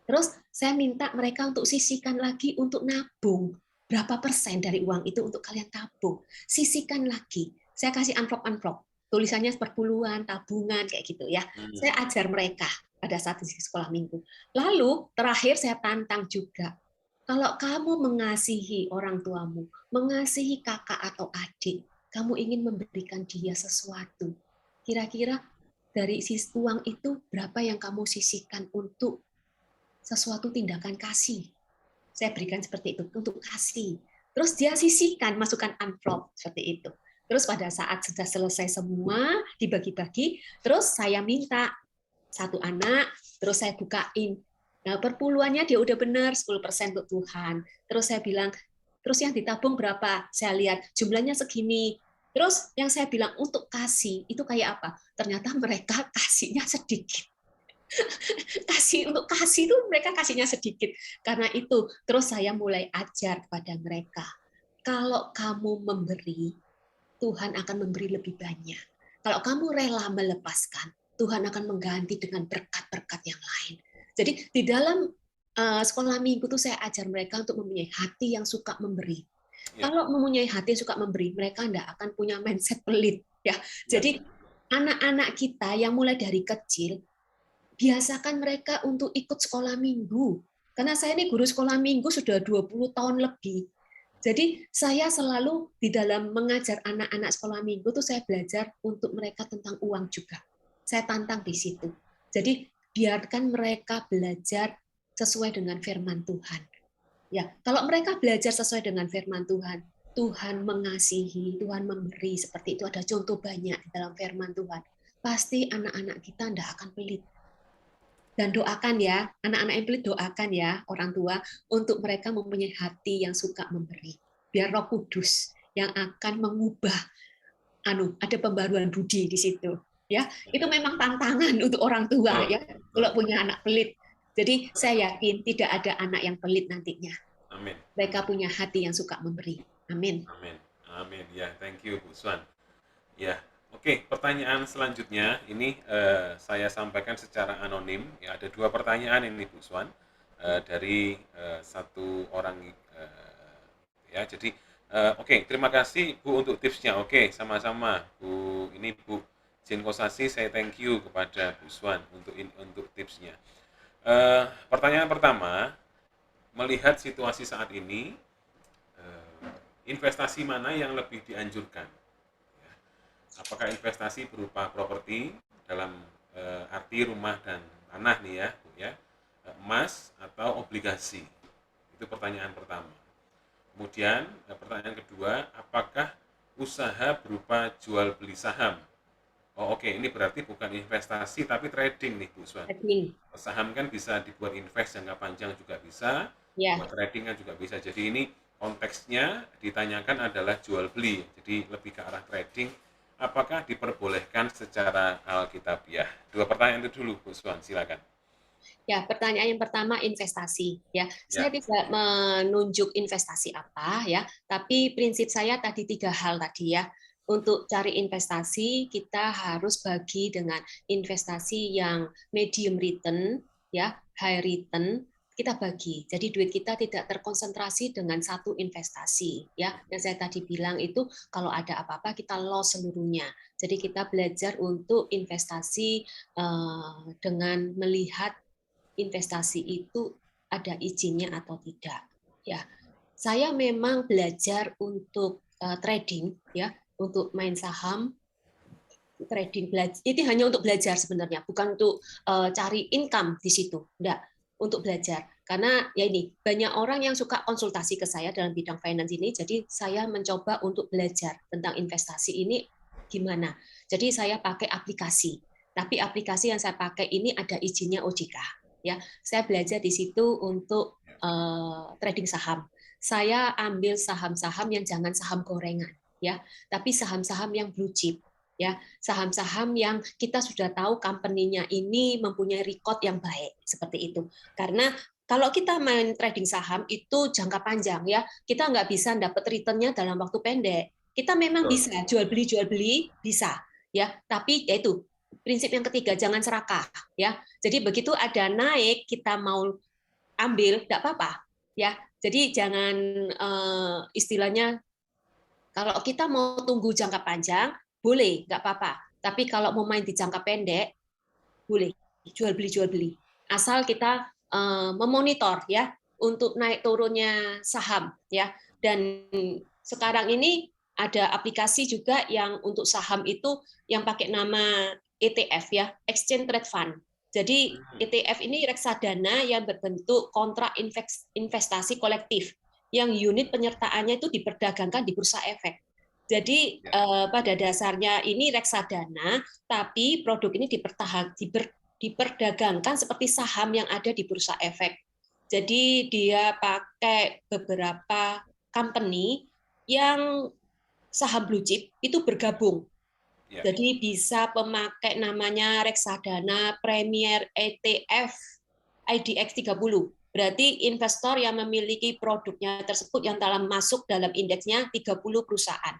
[SPEAKER 5] Terus saya minta mereka untuk sisihkan lagi untuk nabung. Berapa persen dari uang itu untuk kalian tabung? Sisihkan lagi. Saya kasih amplop-amplop. Tulisannya perpuluhan, tabungan, kayak gitu ya. Saya
[SPEAKER 4] hmm,
[SPEAKER 5] ajar mereka pada saat di sekolah minggu. Lalu terakhir saya tantang juga. Kalau kamu mengasihi orang tuamu, mengasihi kakak atau adik, kamu ingin memberikan dia sesuatu. Kira-kira dari sisi uang itu berapa yang kamu sisihkan untuk sesuatu tindakan kasih. Saya berikan seperti itu untuk kasih. terus dia sisihkan, masukkan amplop seperti itu. Terus pada saat sudah selesai semua dibagi-bagi, terus saya minta satu anak, terus saya bukain. Nah, perpuluhannya dia udah benar 10% untuk Tuhan. Terus saya bilang, terus yang ditabung berapa? Saya lihat jumlahnya segini. Terus yang saya bilang untuk kasih itu kayak apa? Ternyata mereka kasihnya sedikit. Untuk kasih itu mereka kasihnya sedikit. Karena itu terus saya mulai ajar kepada mereka. Kalau kamu memberi, Tuhan akan memberi lebih banyak. Kalau kamu rela melepaskan, Tuhan akan mengganti dengan berkat-berkat yang lain. Jadi di dalam sekolah minggu itu saya ajar mereka untuk mempunyai hati yang suka memberi.
[SPEAKER 4] Ya.
[SPEAKER 5] Kalau mempunyai hati yang suka memberi, mereka tidak akan punya mindset pelit. Ya, jadi anak-anak kita yang mulai dari kecil, biasakan mereka untuk ikut sekolah minggu. Karena saya ini guru sekolah minggu sudah 20 tahun lebih. Jadi saya selalu di dalam mengajar anak-anak sekolah minggu tuh saya belajar untuk mereka tentang uang juga. Saya tantang di situ. Jadi biarkan mereka belajar sesuai dengan firman Tuhan. Ya, kalau mereka belajar sesuai dengan firman Tuhan, Tuhan mengasihi, Tuhan memberi, seperti itu ada contoh banyak di dalam firman Tuhan. Pasti anak-anak kita tidak akan pelit. Dan doakan ya, anak-anak yang pelit doakan ya orang tua untuk mereka mempunyai hati yang suka memberi. Biar Roh Kudus yang akan mengubah ada pembaruan budi di situ. Ya, itu memang tantangan untuk orang tua ya kalau punya anak pelit. Jadi saya yakin tidak ada anak yang pelit nantinya.
[SPEAKER 4] Amin.
[SPEAKER 5] Mereka punya hati yang suka memberi. Amin.
[SPEAKER 4] Amin. Amin. Ya, thank you Bu Swan. Ya, oke, pertanyaan selanjutnya ini saya sampaikan secara anonim. Ya, ada 2 pertanyaan ini Bu Swan dari satu orang. Ya, jadi oke, terima kasih Bu untuk tipsnya. Oke, sama-sama Bu. Ini Bu Jane Kosasi, saya thank you kepada Bu Swan untuk tipsnya. Pertanyaan pertama, melihat situasi saat ini, investasi mana yang lebih dianjurkan? Apakah investasi berupa properti dalam arti rumah dan tanah nih ya, Bu ya, emas atau obligasi? Itu pertanyaan pertama. Kemudian pertanyaan kedua, apakah usaha berupa jual beli saham? Oh oke, ini berarti bukan investasi tapi trading nih Bu Swan.
[SPEAKER 5] Trading.
[SPEAKER 4] Saham kan bisa dibuat invest jangka panjang juga bisa,
[SPEAKER 5] Ya.
[SPEAKER 4] buat trading kan juga bisa. Jadi ini konteksnya ditanyakan adalah jual beli, jadi lebih ke arah trading. Apakah diperbolehkan secara alkitabiah? 2 pertanyaan itu dulu Bu Swan, silakan.
[SPEAKER 5] Ya, pertanyaan yang pertama investasi ya. Saya tidak menunjuk investasi apa ya, tapi prinsip saya tadi 3 hal tadi ya. Untuk cari investasi kita harus bagi dengan investasi yang medium return ya, high return, kita bagi. Jadi duit kita tidak terkonsentrasi dengan satu investasi ya. Yang saya tadi bilang itu kalau ada apa-apa kita loss seluruhnya. Jadi kita belajar untuk investasi dengan melihat investasi itu ada izinnya atau tidak. Ya, saya memang belajar untuk trading, ya, untuk main saham, trading belajar. Itu hanya untuk belajar sebenarnya, bukan untuk cari income di situ, enggak, untuk belajar. Karena ya ini banyak orang yang suka konsultasi ke saya dalam bidang finance ini, jadi saya mencoba untuk belajar tentang investasi ini gimana. Jadi saya pakai aplikasi, tapi aplikasi yang saya pakai ini ada izinnya OJK. Ya, saya belajar di situ untuk trading saham. Saya ambil saham-saham yang jangan saham gorengan, ya, tapi saham-saham yang blue chip, ya, saham-saham yang kita sudah tahu company-nya ini mempunyai record yang baik seperti itu. Karena kalau kita main trading saham itu jangka panjang, ya, kita nggak bisa dapat return-nya dalam waktu pendek. Kita memang bisa jual beli bisa, ya, tapi yaitu prinsip yang ketiga, jangan serakah, ya. Jadi begitu ada naik kita mau ambil, tidak apa-apa, ya. Jadi jangan istilahnya kalau kita mau tunggu jangka panjang boleh, nggak apa-apa. Tapi kalau mau main di jangka pendek boleh jual beli, asal kita memonitor ya untuk naik turunnya saham, ya. Dan sekarang ini ada aplikasi juga yang untuk saham itu yang pakai nama ETF ya, Exchange Trade Fund. Jadi ETF ini reksadana yang berbentuk kontrak investasi kolektif. yang unit penyertaannya itu diperdagangkan di bursa efek. Jadi pada dasarnya ini reksadana, tapi produk ini diperdagangkan seperti saham yang ada di bursa efek. Jadi dia pakai beberapa company yang saham blue chip itu bergabung. Jadi bisa pemakai namanya reksadana Premier ETF IDX 30. Berarti investor yang memiliki produknya tersebut yang telah masuk dalam indeksnya 30 perusahaan.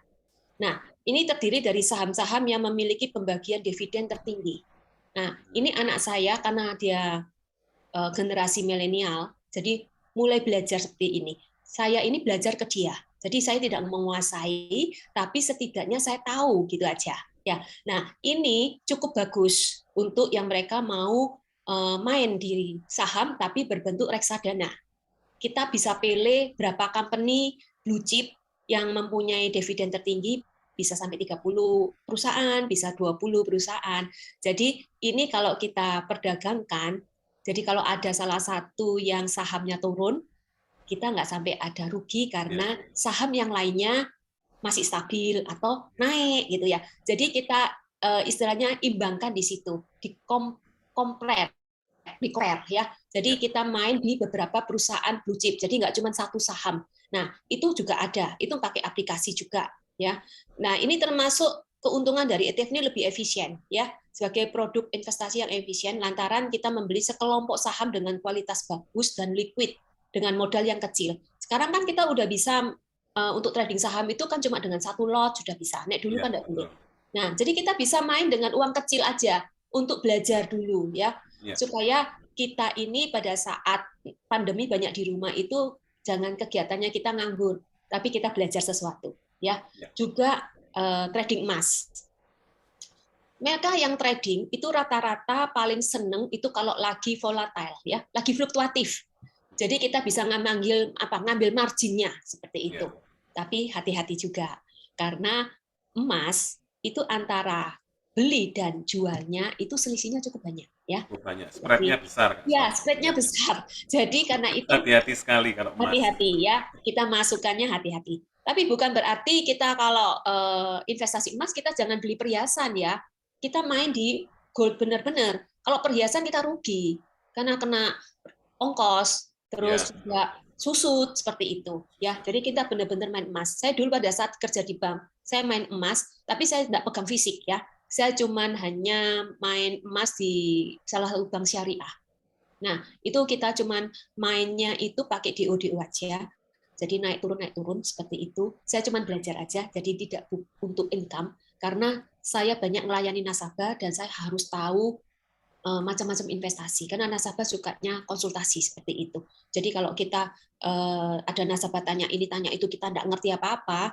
[SPEAKER 5] Nah, ini terdiri dari saham-saham yang memiliki pembagian dividen tertinggi. Nah, ini anak saya karena dia generasi milenial, jadi mulai belajar seperti ini. Saya ini belajar ke dia. Jadi saya tidak menguasai, tapi setidaknya saya tahu gitu aja. Ya, nah ini cukup bagus untuk yang mereka mau main di saham tapi berbentuk reksadana. Kita bisa pilih berapa company blue chip yang mempunyai dividen tertinggi, bisa sampai 30 perusahaan, bisa 20 perusahaan. Jadi ini kalau kita perdagangkan, jadi kalau ada salah satu yang sahamnya turun, kita nggak sampai ada rugi karena saham yang lainnya masih stabil atau naik gitu ya. Jadi kita istilahnya imbangkan di situ, compare ya. Jadi kita main di beberapa perusahaan blue chip. Jadi nggak cuma satu saham. Nah itu juga ada, itu pakai aplikasi juga ya. Nah ini termasuk keuntungan dari ETF ini lebih efisien ya, sebagai produk investasi yang efisien lantaran kita membeli sekelompok saham dengan kualitas bagus dan liquid dengan modal yang kecil. Sekarang kan kita udah bisa untuk trading saham itu kan cuma dengan satu lot sudah bisa. Nek dulu kan tidak boleh. Nah, jadi kita bisa main dengan uang kecil aja untuk belajar dulu ya, supaya kita ini pada saat pandemi banyak di rumah itu jangan kegiatannya kita nganggur, tapi kita belajar sesuatu ya. Juga trading emas. Mereka yang trading itu rata-rata paling seneng itu kalau lagi volatile ya, lagi fluktuatif. Jadi kita bisa ngambil marginnya seperti itu. Tapi hati-hati juga karena emas itu antara beli dan jualnya itu selisihnya cukup banyak ya.
[SPEAKER 4] Cukup banyak. Spreadnya besar.
[SPEAKER 5] Ya, spreadnya besar. Jadi karena itu
[SPEAKER 4] hati-hati sekali kalau emas.
[SPEAKER 5] Hati-hati ya, kita masukannya hati-hati. Tapi bukan berarti kita kalau investasi emas kita jangan beli perhiasan ya. Kita main di gold benar-benar. Kalau perhiasan kita rugi karena kena ongkos, terus juga susut seperti itu ya. Jadi kita benar-benar main emas. Saya dulu pada saat kerja di bank, saya main emas, tapi saya tidak pegang fisik ya. Saya cuman hanya main emas di salah satu bank syariah. Nah, itu kita cuman mainnya itu pakai DO aja. Jadi naik turun seperti itu. Saya cuman belajar aja, jadi tidak untuk income karena saya banyak melayani nasabah dan saya harus tahu macam-macam investasi karena nasabah sukanya konsultasi seperti itu. Jadi kalau kita ada nasabah tanya ini tanya itu kita nggak ngerti apa-apa,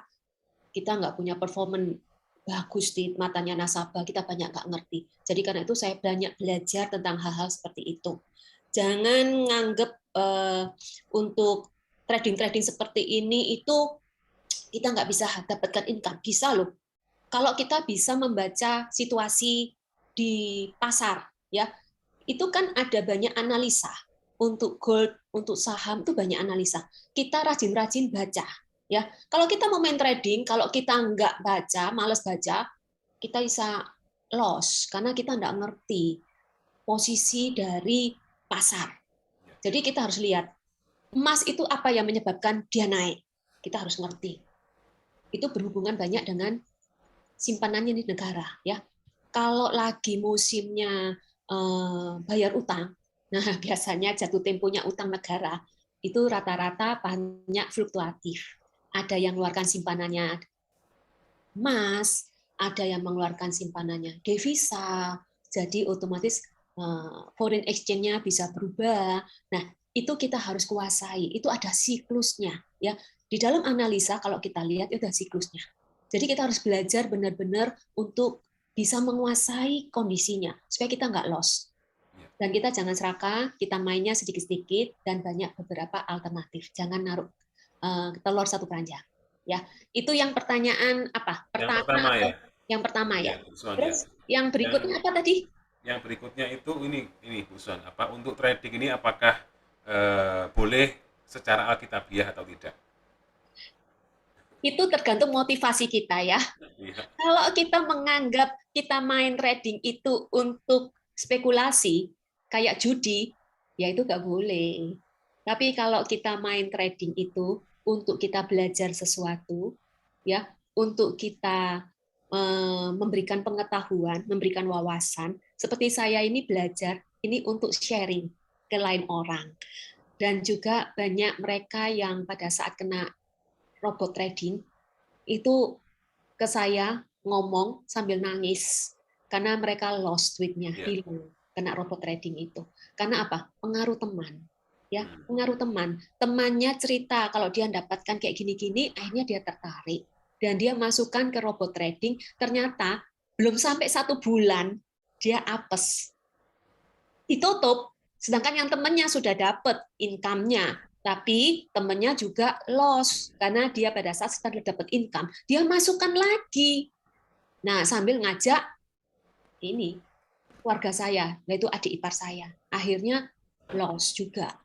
[SPEAKER 5] kita nggak punya performance bagus di matanya nasabah, kita banyak nggak ngerti. Jadi karena itu saya banyak belajar tentang hal-hal seperti itu. Jangan nganggep untuk trading seperti ini itu kita nggak bisa dapatkan income. Bisa loh. Kalau kita bisa membaca situasi di pasar, ya itu kan ada banyak analisa. Untuk gold, untuk saham itu banyak analisa. Kita rajin-rajin baca. Ya, kalau kita mau main trading, kalau kita nggak baca, malas baca, kita bisa loss karena kita nggak ngerti posisi dari pasar. Jadi kita harus lihat emas itu apa yang menyebabkan dia naik. Kita harus ngerti. Itu berhubungan banyak dengan simpanannya di negara. Ya, kalau lagi musimnya bayar utang, nah biasanya jatuh temponya utang negara itu rata-rata banyak fluktuatif. Ada yang mengeluarkan simpanannya emas, ada yang mengeluarkan simpanannya devisa, jadi otomatis foreign exchange-nya bisa berubah. Nah, itu kita harus kuasai. Itu ada siklusnya, ya. Di dalam analisa kalau kita lihat itu ada siklusnya. Jadi kita harus belajar benar-benar untuk bisa menguasai kondisinya supaya kita nggak loss. Dan kita jangan serakah, kita mainnya sedikit-sedikit dan banyak beberapa alternatif. Jangan naruh telur satu keranjang. Ya, itu yang pertanyaan apa? Yang pertama ya. Terus yang berikutnya apa tadi?
[SPEAKER 4] Yang berikutnya itu ini Bu Suan, apa untuk trading ini apakah boleh secara alkitabiah atau tidak?
[SPEAKER 5] Itu tergantung motivasi kita ya.
[SPEAKER 4] Iya.
[SPEAKER 5] Kalau kita menganggap kita main trading itu untuk spekulasi, kayak judi, ya itu nggak boleh. Tapi kalau kita main trading itu untuk kita belajar sesuatu, ya, untuk kita memberikan pengetahuan, memberikan wawasan, seperti saya ini belajar, ini untuk sharing ke lain orang. Dan juga banyak mereka yang pada saat kena robot trading, itu ke saya ngomong sambil nangis karena mereka lost duitnya,
[SPEAKER 4] Iya.
[SPEAKER 5] hilang kena robot trading itu. Karena apa? Pengaruh teman. Ya,
[SPEAKER 4] Hmm.
[SPEAKER 5] pengaruh teman. Temannya cerita kalau dia dapatkan kayak gini-gini, akhirnya dia tertarik dan dia masukkan ke robot trading. Ternyata belum sampai 1 bulan dia apes, ditutup. Sedangkan yang temannya sudah dapat income-nya, tapi temannya juga loss karena dia pada saat setelah dapat income, dia masukkan lagi. Nah, sambil ngajak ini keluarga saya, yaitu adik ipar saya. Akhirnya loss juga.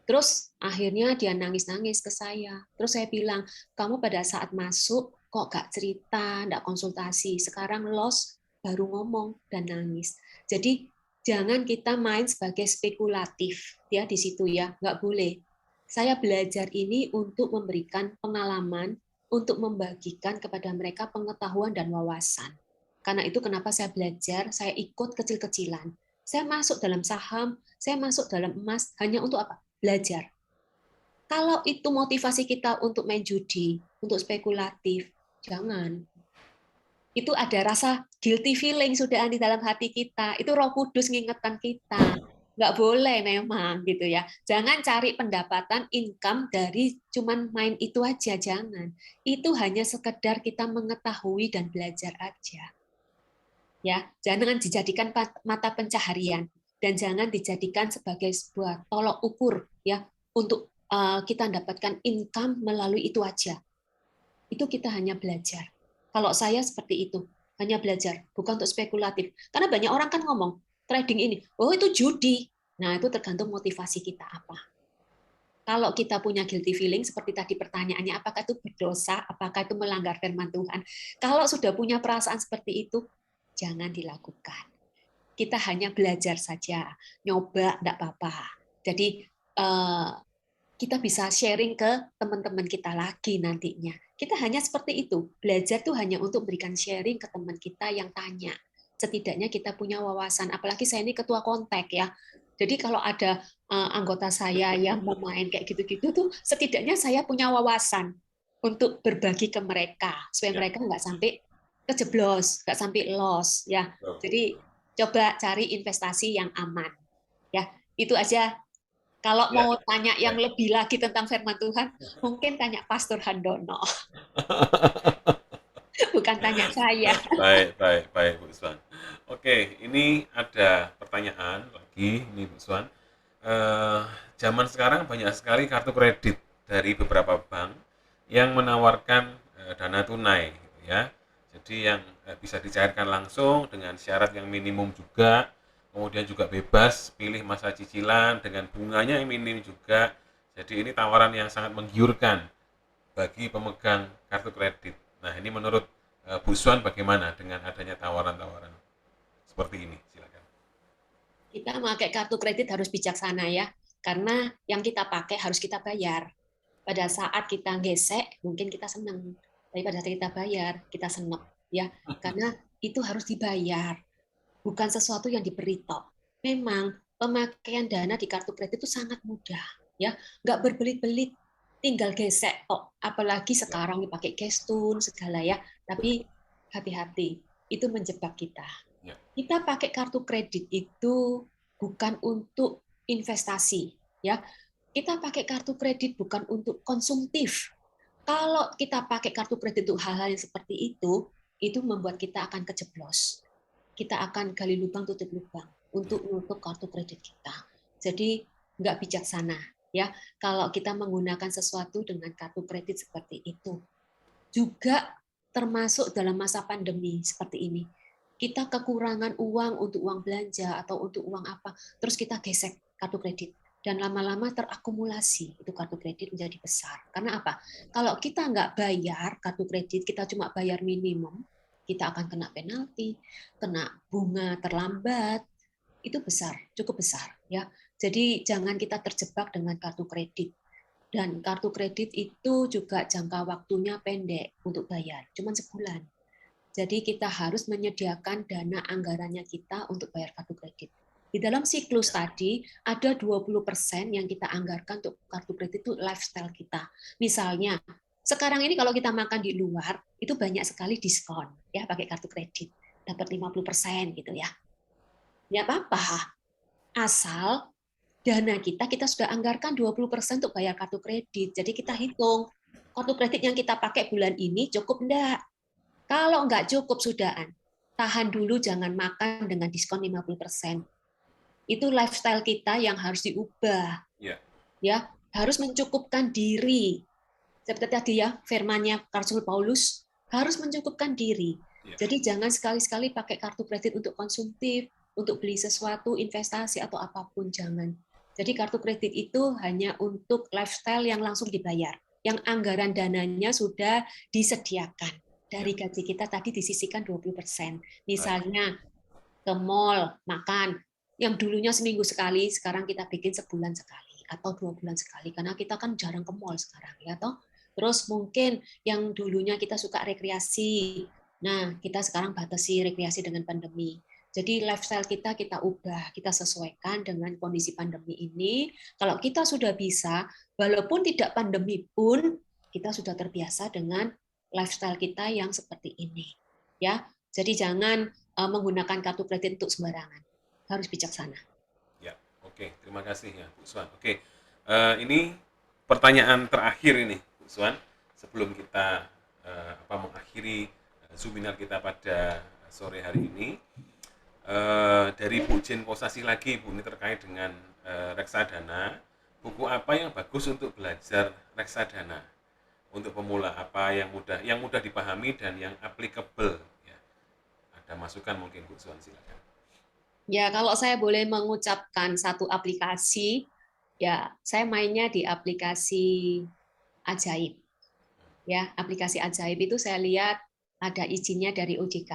[SPEAKER 5] Terus akhirnya dia nangis-nangis ke saya. Terus saya bilang, kamu pada saat masuk kok gak cerita, gak konsultasi. Sekarang loss baru ngomong dan nangis. Jadi jangan kita main sebagai spekulatif ya di situ ya, nggak boleh. Saya belajar ini untuk memberikan pengalaman, untuk membagikan kepada mereka pengetahuan dan wawasan. Karena itu kenapa saya belajar, saya ikut kecil-kecilan. Saya masuk dalam saham, saya masuk dalam emas, hanya untuk apa? Belajar. Kalau itu motivasi kita untuk main judi, untuk spekulatif, jangan. Itu ada rasa guilty feeling sudah di dalam hati kita. Itu Roh Kudus ngingetan kita. Nggak boleh memang gitu ya. Jangan cari pendapatan income dari cuman main itu aja, jangan. Itu hanya sekedar kita mengetahui dan belajar aja. Ya, jangan dijadikan mata pencaharian dan jangan dijadikan sebagai sebuah tolok ukur ya untuk kita dapatkan income melalui itu aja. Itu kita hanya belajar. Kalau saya seperti itu, hanya belajar, bukan untuk spekulatif. Karena banyak orang kan ngomong, trading ini, oh itu judi. Nah, itu tergantung motivasi kita apa. Kalau kita punya guilty feeling, seperti tadi pertanyaannya, apakah itu berdosa, apakah itu melanggar firman Tuhan. Kalau sudah punya perasaan seperti itu, jangan dilakukan. Kita hanya belajar saja, nyoba, enggak apa-apa. Jadi, kita bisa sharing ke teman-teman kita lagi nantinya. Kita hanya seperti itu. Belajar tuh hanya untuk berikan sharing ke teman kita yang tanya. Setidaknya kita punya wawasan. Apalagi saya ini ketua kontak ya. Jadi kalau ada anggota saya yang mau main kayak gitu-gitu tuh, setidaknya saya punya wawasan untuk berbagi ke mereka supaya
[SPEAKER 4] Ya.
[SPEAKER 5] mereka nggak sampai kejeblos, nggak sampai loss ya.
[SPEAKER 4] Betul.
[SPEAKER 5] Jadi coba cari investasi yang aman. Ya, itu aja. Kalau
[SPEAKER 4] Ya.
[SPEAKER 5] mau tanya yang
[SPEAKER 4] Ya.
[SPEAKER 5] lebih lagi tentang firman Tuhan, mungkin tanya Pastor Handono, bukan tanya saya.
[SPEAKER 4] Baik, baik, baik, Bu Swan. Oke, ini ada pertanyaan lagi, nih Bu Swan. Eh, Zaman sekarang banyak sekali kartu kredit dari beberapa bank yang menawarkan dana tunai, gitu ya. Jadi yang bisa dicairkan langsung dengan syarat yang minimum juga, kemudian juga bebas pilih masa cicilan dengan bunganya yang minim juga. Jadi ini tawaran yang sangat menggiurkan bagi pemegang kartu kredit. Nah, ini menurut Bu Swan bagaimana dengan adanya tawaran-tawaran seperti ini? Silakan.
[SPEAKER 5] Kita memakai kartu kredit harus bijaksana ya, karena yang kita pakai harus kita bayar. Pada saat kita gesek, mungkin kita senang, tapi pada saat kita bayar, kita senang ya, karena itu harus dibayar, bukan sesuatu yang diberi tok. Memang pemakaian dana di kartu kredit itu sangat mudah, ya, nggak berbelit-belit, tinggal gesek tok. Apalagi sekarang dipakai Gestun segala ya, tapi hati-hati, itu menjebak kita.
[SPEAKER 4] Ya.
[SPEAKER 5] Kita pakai kartu kredit itu bukan untuk investasi, ya. Kita pakai kartu kredit bukan untuk konsumtif. Kalau kita pakai kartu kredit untuk hal-hal yang seperti itu membuat kita akan kejeblos. Kita akan gali lubang tutup lubang untuk menutup kartu kredit kita. Jadi nggak bijaksana ya kalau kita menggunakan sesuatu dengan kartu kredit seperti itu. Juga termasuk dalam masa pandemi seperti ini. Kita kekurangan uang untuk uang belanja atau untuk uang apa, terus kita gesek kartu kredit. dan lama-lama terakumulasi itu kartu kredit menjadi besar. Karena apa? Kalau kita nggak bayar kartu kredit, kita cuma bayar minimum, kita akan kena penalti, kena bunga terlambat, itu besar, cukup besar ya. Jadi jangan kita terjebak dengan kartu kredit. Dan kartu kredit itu juga jangka waktunya pendek untuk bayar, cuma sebulan. Jadi kita harus menyediakan dana anggarannya kita untuk bayar kartu kredit. Di dalam siklus tadi ada 20% yang kita anggarkan untuk kartu kredit itu lifestyle kita. Misalnya, sekarang ini kalau kita makan di luar itu banyak sekali diskon ya pakai kartu kredit. Dapat 50% gitu ya. Ya apa-apa. Asal dana kita sudah anggarkan 20% untuk bayar kartu kredit. Jadi kita hitung kartu kredit yang kita pakai bulan ini cukup enggak? Kalau enggak cukup sudahan, tahan dulu jangan makan dengan diskon 50%. Itu lifestyle kita yang harus diubah. Ya, harus mencukupkan diri. Seperti tadi ya, firmannya Rasul Paulus, harus mencukupkan diri. Jadi jangan sekali-sekali pakai kartu kredit untuk konsumtif, untuk beli sesuatu, investasi atau apapun, jangan. Jadi kartu kredit itu hanya untuk lifestyle yang langsung dibayar, yang anggaran dananya sudah disediakan. Dari gaji kita tadi disisihkan 20%. Misalnya ke mall, makan, yang dulunya seminggu sekali, sekarang kita bikin sebulan sekali atau 2 bulan sekali, karena kita kan jarang ke mall sekarang ya toh. Terus mungkin yang dulunya kita suka rekreasi, nah kita sekarang batasi rekreasi dengan pandemi. Jadi lifestyle kita ubah, kita sesuaikan dengan kondisi pandemi ini. Kalau kita sudah bisa, walaupun tidak pandemi pun kita sudah terbiasa dengan lifestyle kita yang seperti ini. Ya, jadi jangan menggunakan kartu kredit untuk sembarangan. Harus bijaksana.
[SPEAKER 4] Ya, oke. Terima kasih ya, Bu Swan. Oke, ini pertanyaan terakhir ini, Bu Swan, sebelum kita mengakhiri seminar kita pada sore hari ini. Dari Bu Jen Kosasi lagi, Bu, ini terkait dengan reksadana. Buku apa yang bagus untuk belajar reksadana? Untuk pemula, apa yang mudah dipahami dan yang applicable? Ya. Ada masukan mungkin, Bu Swan, silakan.
[SPEAKER 5] Ya, kalau saya boleh mengucapkan satu aplikasi, ya saya mainnya di aplikasi Ajaib. Ya, aplikasi Ajaib itu saya lihat ada izinnya dari OJK.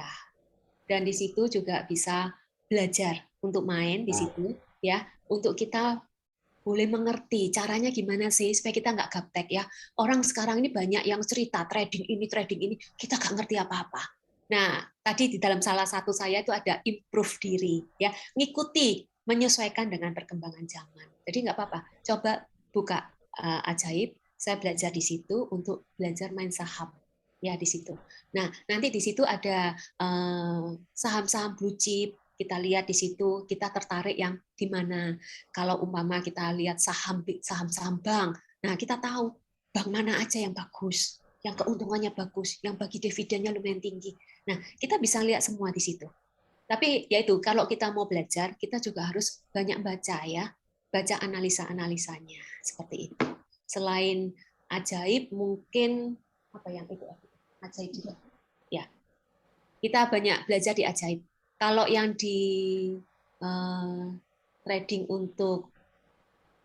[SPEAKER 5] Dan di situ juga bisa belajar untuk main di situ, ya, untuk kita boleh mengerti caranya gimana sih supaya kita nggak gaptek ya. Orang sekarang ini banyak yang cerita trading ini, kita nggak ngerti apa-apa. Nah, tadi di dalam salah satu saya itu ada improve diri, ya, ngikuti, menyesuaikan dengan perkembangan zaman. Jadi nggak apa-apa, coba buka Ajaib, saya belajar di situ untuk belajar main saham, ya di situ. Nah, nanti di situ ada saham-saham blue chip, kita lihat di situ, kita tertarik yang di mana. Kalau umpama kita lihat saham-saham bank, nah kita tahu bank mana aja yang bagus, yang keuntungannya bagus, yang bagi dividennya lumayan tinggi. Nah, kita bisa lihat semua di situ. Tapi yaitu kalau kita mau belajar, kita juga harus banyak baca ya, baca analisa-analisanya seperti itu. Selain Ajaib, mungkin apa yang itu Ajaib juga, ya. Kita banyak belajar di Ajaib. Kalau yang di trading untuk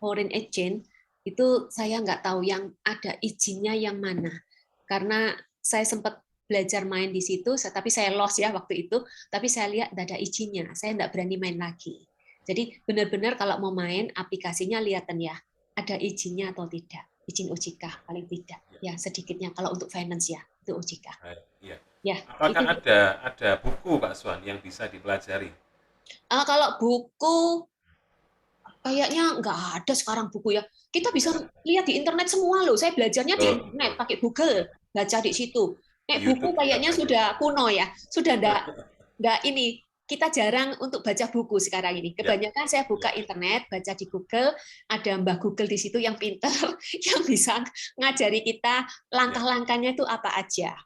[SPEAKER 5] foreign exchange itu saya nggak tahu yang ada izinnya yang mana, karena saya sempat belajar main di situ, tapi saya lost ya waktu itu, tapi saya lihat tidak ada izinnya, saya nggak berani main lagi. Jadi benar-benar kalau mau main aplikasinya lihatan ya, ada izinnya atau tidak, izin OJK paling tidak, ya sedikitnya kalau untuk finance ya itu OJK.
[SPEAKER 4] Ya.
[SPEAKER 5] Ya,
[SPEAKER 4] Apakah
[SPEAKER 5] itu.
[SPEAKER 4] ada buku, Pak Swan, yang bisa dipelajari?
[SPEAKER 5] Kalau buku kayaknya nggak ada sekarang buku ya. Kita bisa lihat di internet semua loh. Saya belajarnya di internet pakai Google, baca di situ. Buku kayaknya sudah kuno ya, sudah nggak ini. Kita jarang untuk baca buku sekarang ini. Kebanyakan saya buka internet, baca di Google, ada Mbah Google di situ yang pinter, yang bisa ngajari kita langkah-langkahnya itu apa aja.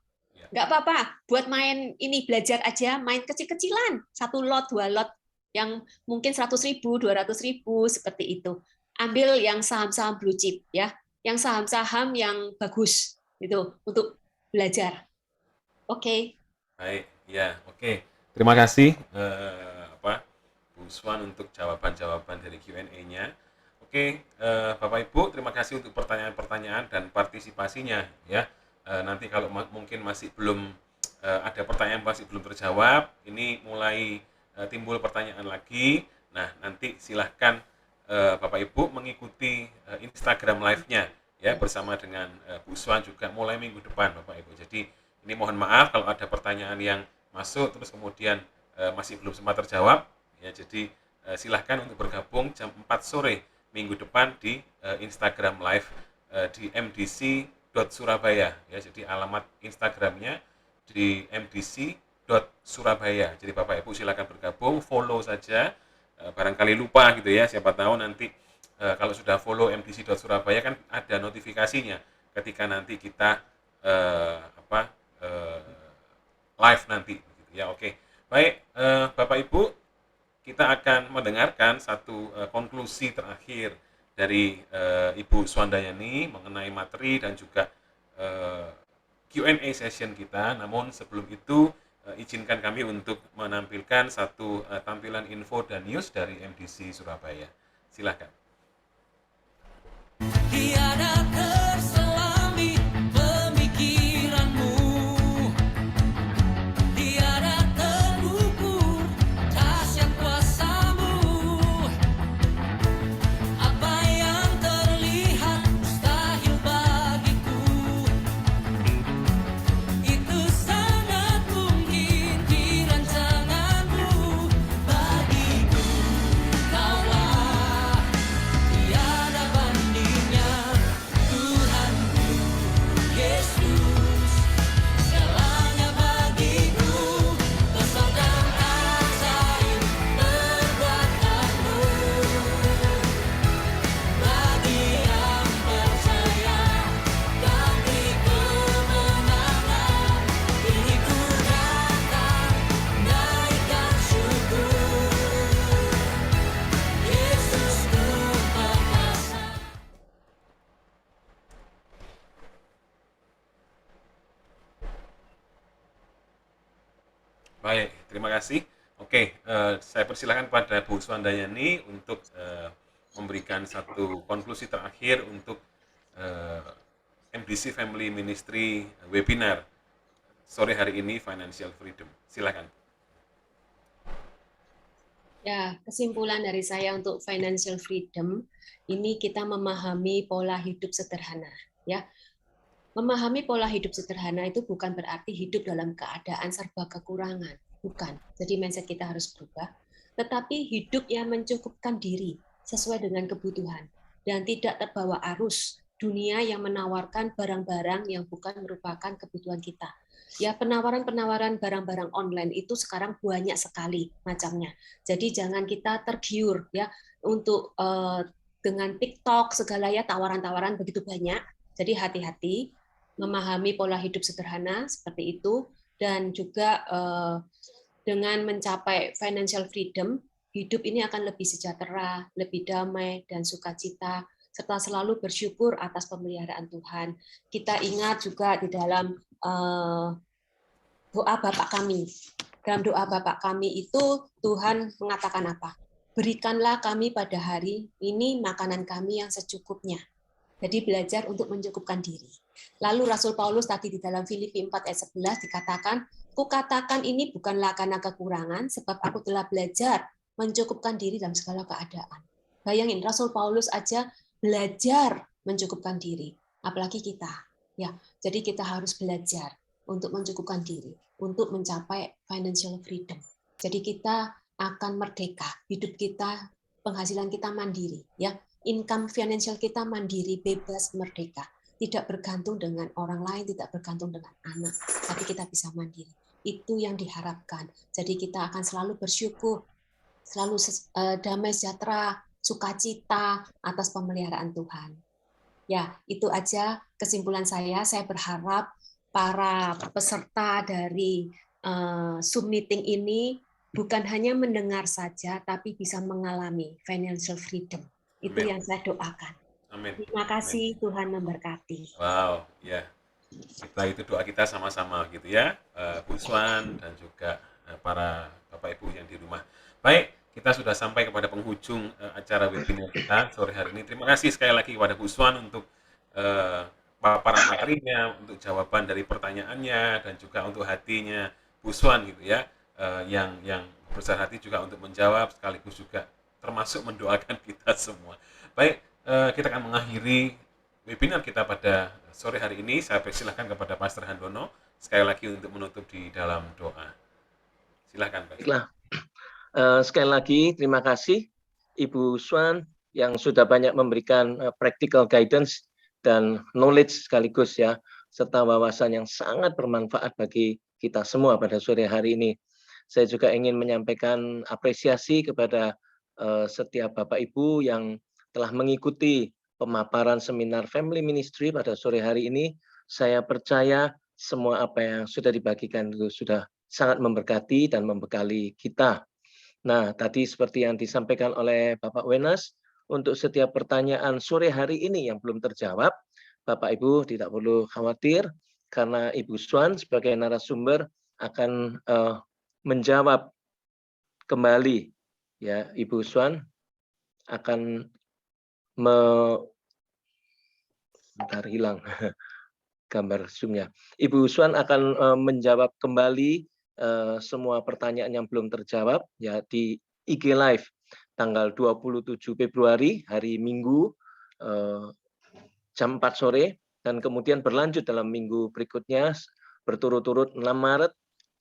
[SPEAKER 5] Nggak apa-apa, buat main ini belajar aja, main kecil-kecilan, 1 lot, 2 lot, yang mungkin 100.000, 200.000 seperti itu. Ambil yang saham-saham blue chip ya, yang saham-saham yang bagus itu untuk belajar. Oke.
[SPEAKER 4] Baik, ya, oke. Terima kasih Bu Swan untuk jawaban-jawaban dari Q&A-nya. Oke, Bapak Ibu, terima kasih untuk pertanyaan-pertanyaan dan partisipasinya ya. Nanti kalau mungkin masih belum ada pertanyaan masih belum terjawab, ini mulai timbul pertanyaan lagi. Nah, nanti silahkan Bapak Ibu mengikuti Instagram live-nya ya bersama dengan Bu Swan juga mulai minggu depan Bapak Ibu. Jadi ini mohon maaf kalau ada pertanyaan yang masuk terus kemudian masih belum sempat terjawab ya. Jadi silahkan untuk bergabung jam 4 sore minggu depan di Instagram live di mdc.surabaya ya. Jadi alamat Instagramnya di mdc.surabaya. Jadi Bapak Ibu silakan bergabung, follow saja. Barangkali lupa gitu ya, siapa tahu nanti kalau sudah follow mdc.surabaya kan ada notifikasinya ketika nanti kita live nanti gitu ya. Oke. Baik, Bapak Ibu, kita akan mendengarkan satu konklusi terakhir dari Ibu Swandayani mengenai materi dan juga Q&A session kita. Namun sebelum itu izinkan kami untuk menampilkan satu tampilan info dan news dari MDC Surabaya. Silakan.
[SPEAKER 1] Tiada terselami pemikiranmu, tiada terukur dahsyat kuasamu. Apa yang terlihat mustahil bagiku, itu sangat mungkin di rancanganmu. Bagiku kaulah tiada bandingnya, Tuhanku Yesus. Segalanya bagiku, besar dan ajaib perbuatanmu. Bagi yang percaya dan beri kemenangan, ini ku datang naikkan syukur. Yesusku perkasa.
[SPEAKER 4] Baik, terima kasih. Oke, saya persilahkan pada Bu Swandayani untuk memberikan satu konklusi terakhir untuk MDC Family Ministry webinar sore hari ini Financial Freedom. Silakan.
[SPEAKER 5] Ya, kesimpulan dari saya untuk financial freedom, ini kita memahami pola hidup sederhana. Ya, memahami pola hidup sederhana itu bukan berarti hidup dalam keadaan serba kekurangan. Bukan. Jadi mindset kita harus berubah. Tetapi hidup yang mencukupkan diri sesuai dengan kebutuhan. Dan tidak terbawa arus dunia yang menawarkan barang-barang yang bukan merupakan kebutuhan kita. Ya, penawaran-penawaran barang-barang online itu sekarang banyak sekali macamnya. Jadi jangan kita tergiur ya untuk dengan TikTok segala ya tawaran-tawaran begitu banyak. Jadi hati-hati memahami pola hidup sederhana seperti itu, dan juga dengan mencapai financial freedom, hidup ini akan lebih sejahtera, lebih damai dan sukacita, serta selalu bersyukur atas pemeliharaan Tuhan. Kita ingat juga di dalam doa Bapa kami. Dalam doa Bapa kami itu Tuhan mengatakan apa? Berikanlah kami pada hari ini makanan kami yang secukupnya. Jadi belajar untuk mencukupkan diri. Lalu Rasul Paulus tadi di dalam Filipi 4 ayat 11 dikatakan, kukatakan ini bukanlah karena kekurangan, sebab aku telah belajar mencukupkan diri dalam segala keadaan. Bayangin, Rasul Paulus aja belajar mencukupkan diri, apalagi kita. Ya, jadi kita harus belajar untuk mencukupkan diri, untuk mencapai financial freedom. Jadi kita akan merdeka, hidup kita, penghasilan kita mandiri, ya. Income financial kita mandiri, bebas, merdeka. Tidak bergantung dengan orang lain, tidak bergantung dengan anak, tapi kita bisa mandiri. Itu yang diharapkan. Jadi kita akan selalu bersyukur, selalu damai sejahtera, sukacita atas pemeliharaan Tuhan. Ya, itu aja kesimpulan saya. Saya berharap para peserta dari Zoom meeting ini bukan hanya mendengar saja, tapi bisa mengalami financial freedom. Itu
[SPEAKER 4] Amin.
[SPEAKER 5] yang saya doakan.
[SPEAKER 4] Amin.
[SPEAKER 5] Terima kasih, Tuhan memberkati.
[SPEAKER 4] Wow, ya. Itu doa kita sama-sama gitu ya, Bu Swan dan juga para Bapak Ibu yang di rumah. Baik, kita sudah sampai kepada penghujung acara webinar kita sore hari ini. Terima kasih sekali lagi kepada Bu Swan untuk paparan materinya, untuk jawaban dari pertanyaannya, dan juga untuk hatinya Bu Swan gitu ya, yang besar hati juga untuk menjawab sekaligus juga termasuk mendoakan kita semua. Baik, kita akan mengakhiri webinar kita pada sore hari ini. Saya persilahkan kepada Pastor Handono sekali lagi untuk menutup di dalam doa. Silakan, Pak.
[SPEAKER 3] Baiklah. Sekali lagi terima kasih Ibu Swan yang sudah banyak memberikan practical guidance dan knowledge sekaligus ya, serta wawasan yang sangat bermanfaat bagi kita semua pada sore hari ini. Saya juga ingin menyampaikan apresiasi kepada setiap Bapak Ibu yang telah mengikuti pemaparan seminar Family Ministry pada sore hari ini. Saya percaya semua apa yang sudah dibagikan itu sudah sangat memberkati dan membekali kita. Nah, tadi seperti yang disampaikan oleh Bapak Wenas, untuk setiap pertanyaan sore hari ini yang belum terjawab, Bapak Ibu tidak perlu khawatir, karena Ibu Swan sebagai narasumber akan menjawab kembali. Ya, Ibu Swan akan bentar hilang gambar zoom-nya. Ibu Swan akan menjawab kembali semua pertanyaan yang belum terjawab ya di IG Live tanggal 27 Februari hari Minggu jam 4 sore, dan kemudian berlanjut dalam minggu berikutnya berturut-turut 6 Maret,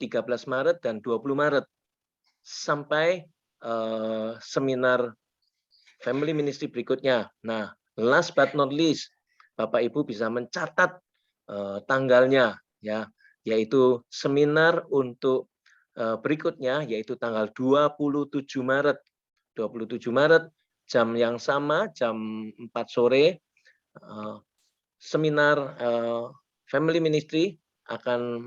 [SPEAKER 3] 13 Maret dan 20 Maret sampai seminar Family Ministry berikutnya. Nah, last but not least, Bapak Ibu bisa mencatat tanggalnya ya, yaitu seminar untuk berikutnya yaitu tanggal 27 Maret. 27 Maret jam yang sama, jam 4 sore, seminar Family Ministry akan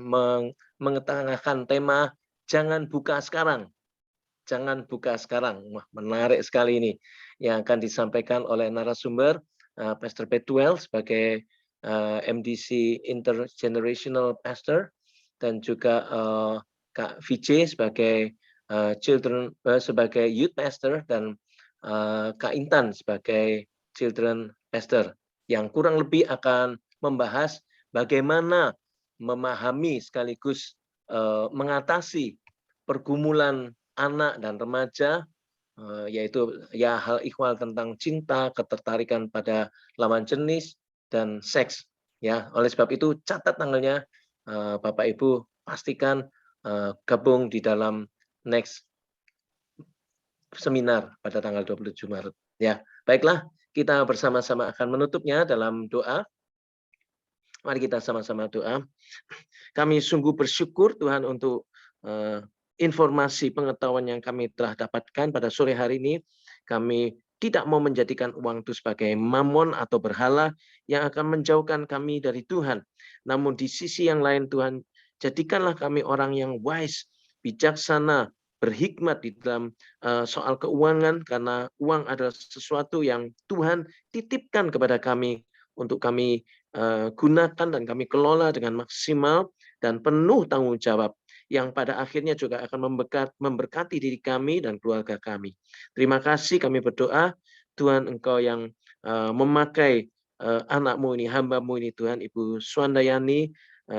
[SPEAKER 3] mengetengahkan tema jangan buka sekarang. Jangan buka sekarang. Wah, menarik sekali ini yang akan disampaikan oleh narasumber Pastor Betuel sebagai MDC Intergenerational Pastor, dan juga Kak Vijay sebagai sebagai Youth Pastor, dan Kak Intan sebagai Children Pastor, yang kurang lebih akan membahas bagaimana memahami sekaligus mengatasi pergumulan anak dan remaja, yaitu ya hal ikhwal tentang cinta, ketertarikan pada lawan jenis, dan seks. Ya, oleh sebab itu catat tanggalnya, Bapak Ibu pastikan gabung di dalam next seminar pada tanggal 27 Maret. Ya, baiklah, kita bersama-sama akan menutupnya dalam doa. Mari kita sama-sama doa. Kami sungguh bersyukur Tuhan untuk informasi pengetahuan yang kami telah dapatkan pada sore hari ini. Kami tidak mau menjadikan uang itu sebagai mamon atau berhala yang akan menjauhkan kami dari Tuhan. Namun di sisi yang lain Tuhan, jadikanlah kami orang yang wise, bijaksana, berhikmat di dalam soal keuangan, karena uang adalah sesuatu yang Tuhan titipkan kepada kami untuk kami gunakan dan kami kelola dengan maksimal dan penuh tanggung jawab, yang pada akhirnya juga akan memberkati diri kami dan keluarga kami. Terima kasih, kami berdoa Tuhan, Engkau yang memakai anakmu ini, hambamu ini Tuhan, Ibu Swandayani,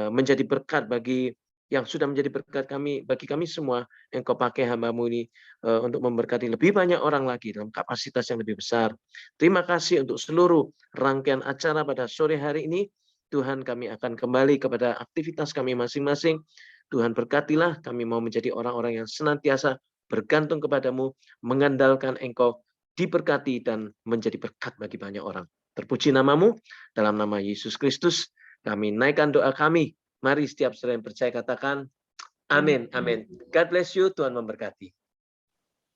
[SPEAKER 3] menjadi berkat bagi yang sudah menjadi berkat kami, bagi kami semua. Engkau pakai hambamu ini untuk memberkati lebih banyak orang lagi dalam kapasitas yang lebih besar. Terima kasih untuk seluruh rangkaian acara pada sore hari ini. Tuhan, kami akan kembali kepada aktivitas kami masing-masing. Tuhan berkatilah, kami mau menjadi orang-orang yang senantiasa bergantung kepadamu, mengandalkan Engkau, diberkati dan menjadi berkat bagi banyak orang. Terpuji namamu, dalam nama Yesus Kristus, kami naikkan doa kami. Mari setiap saudara yang percaya katakan, amin, amin. God bless you, Tuhan memberkati.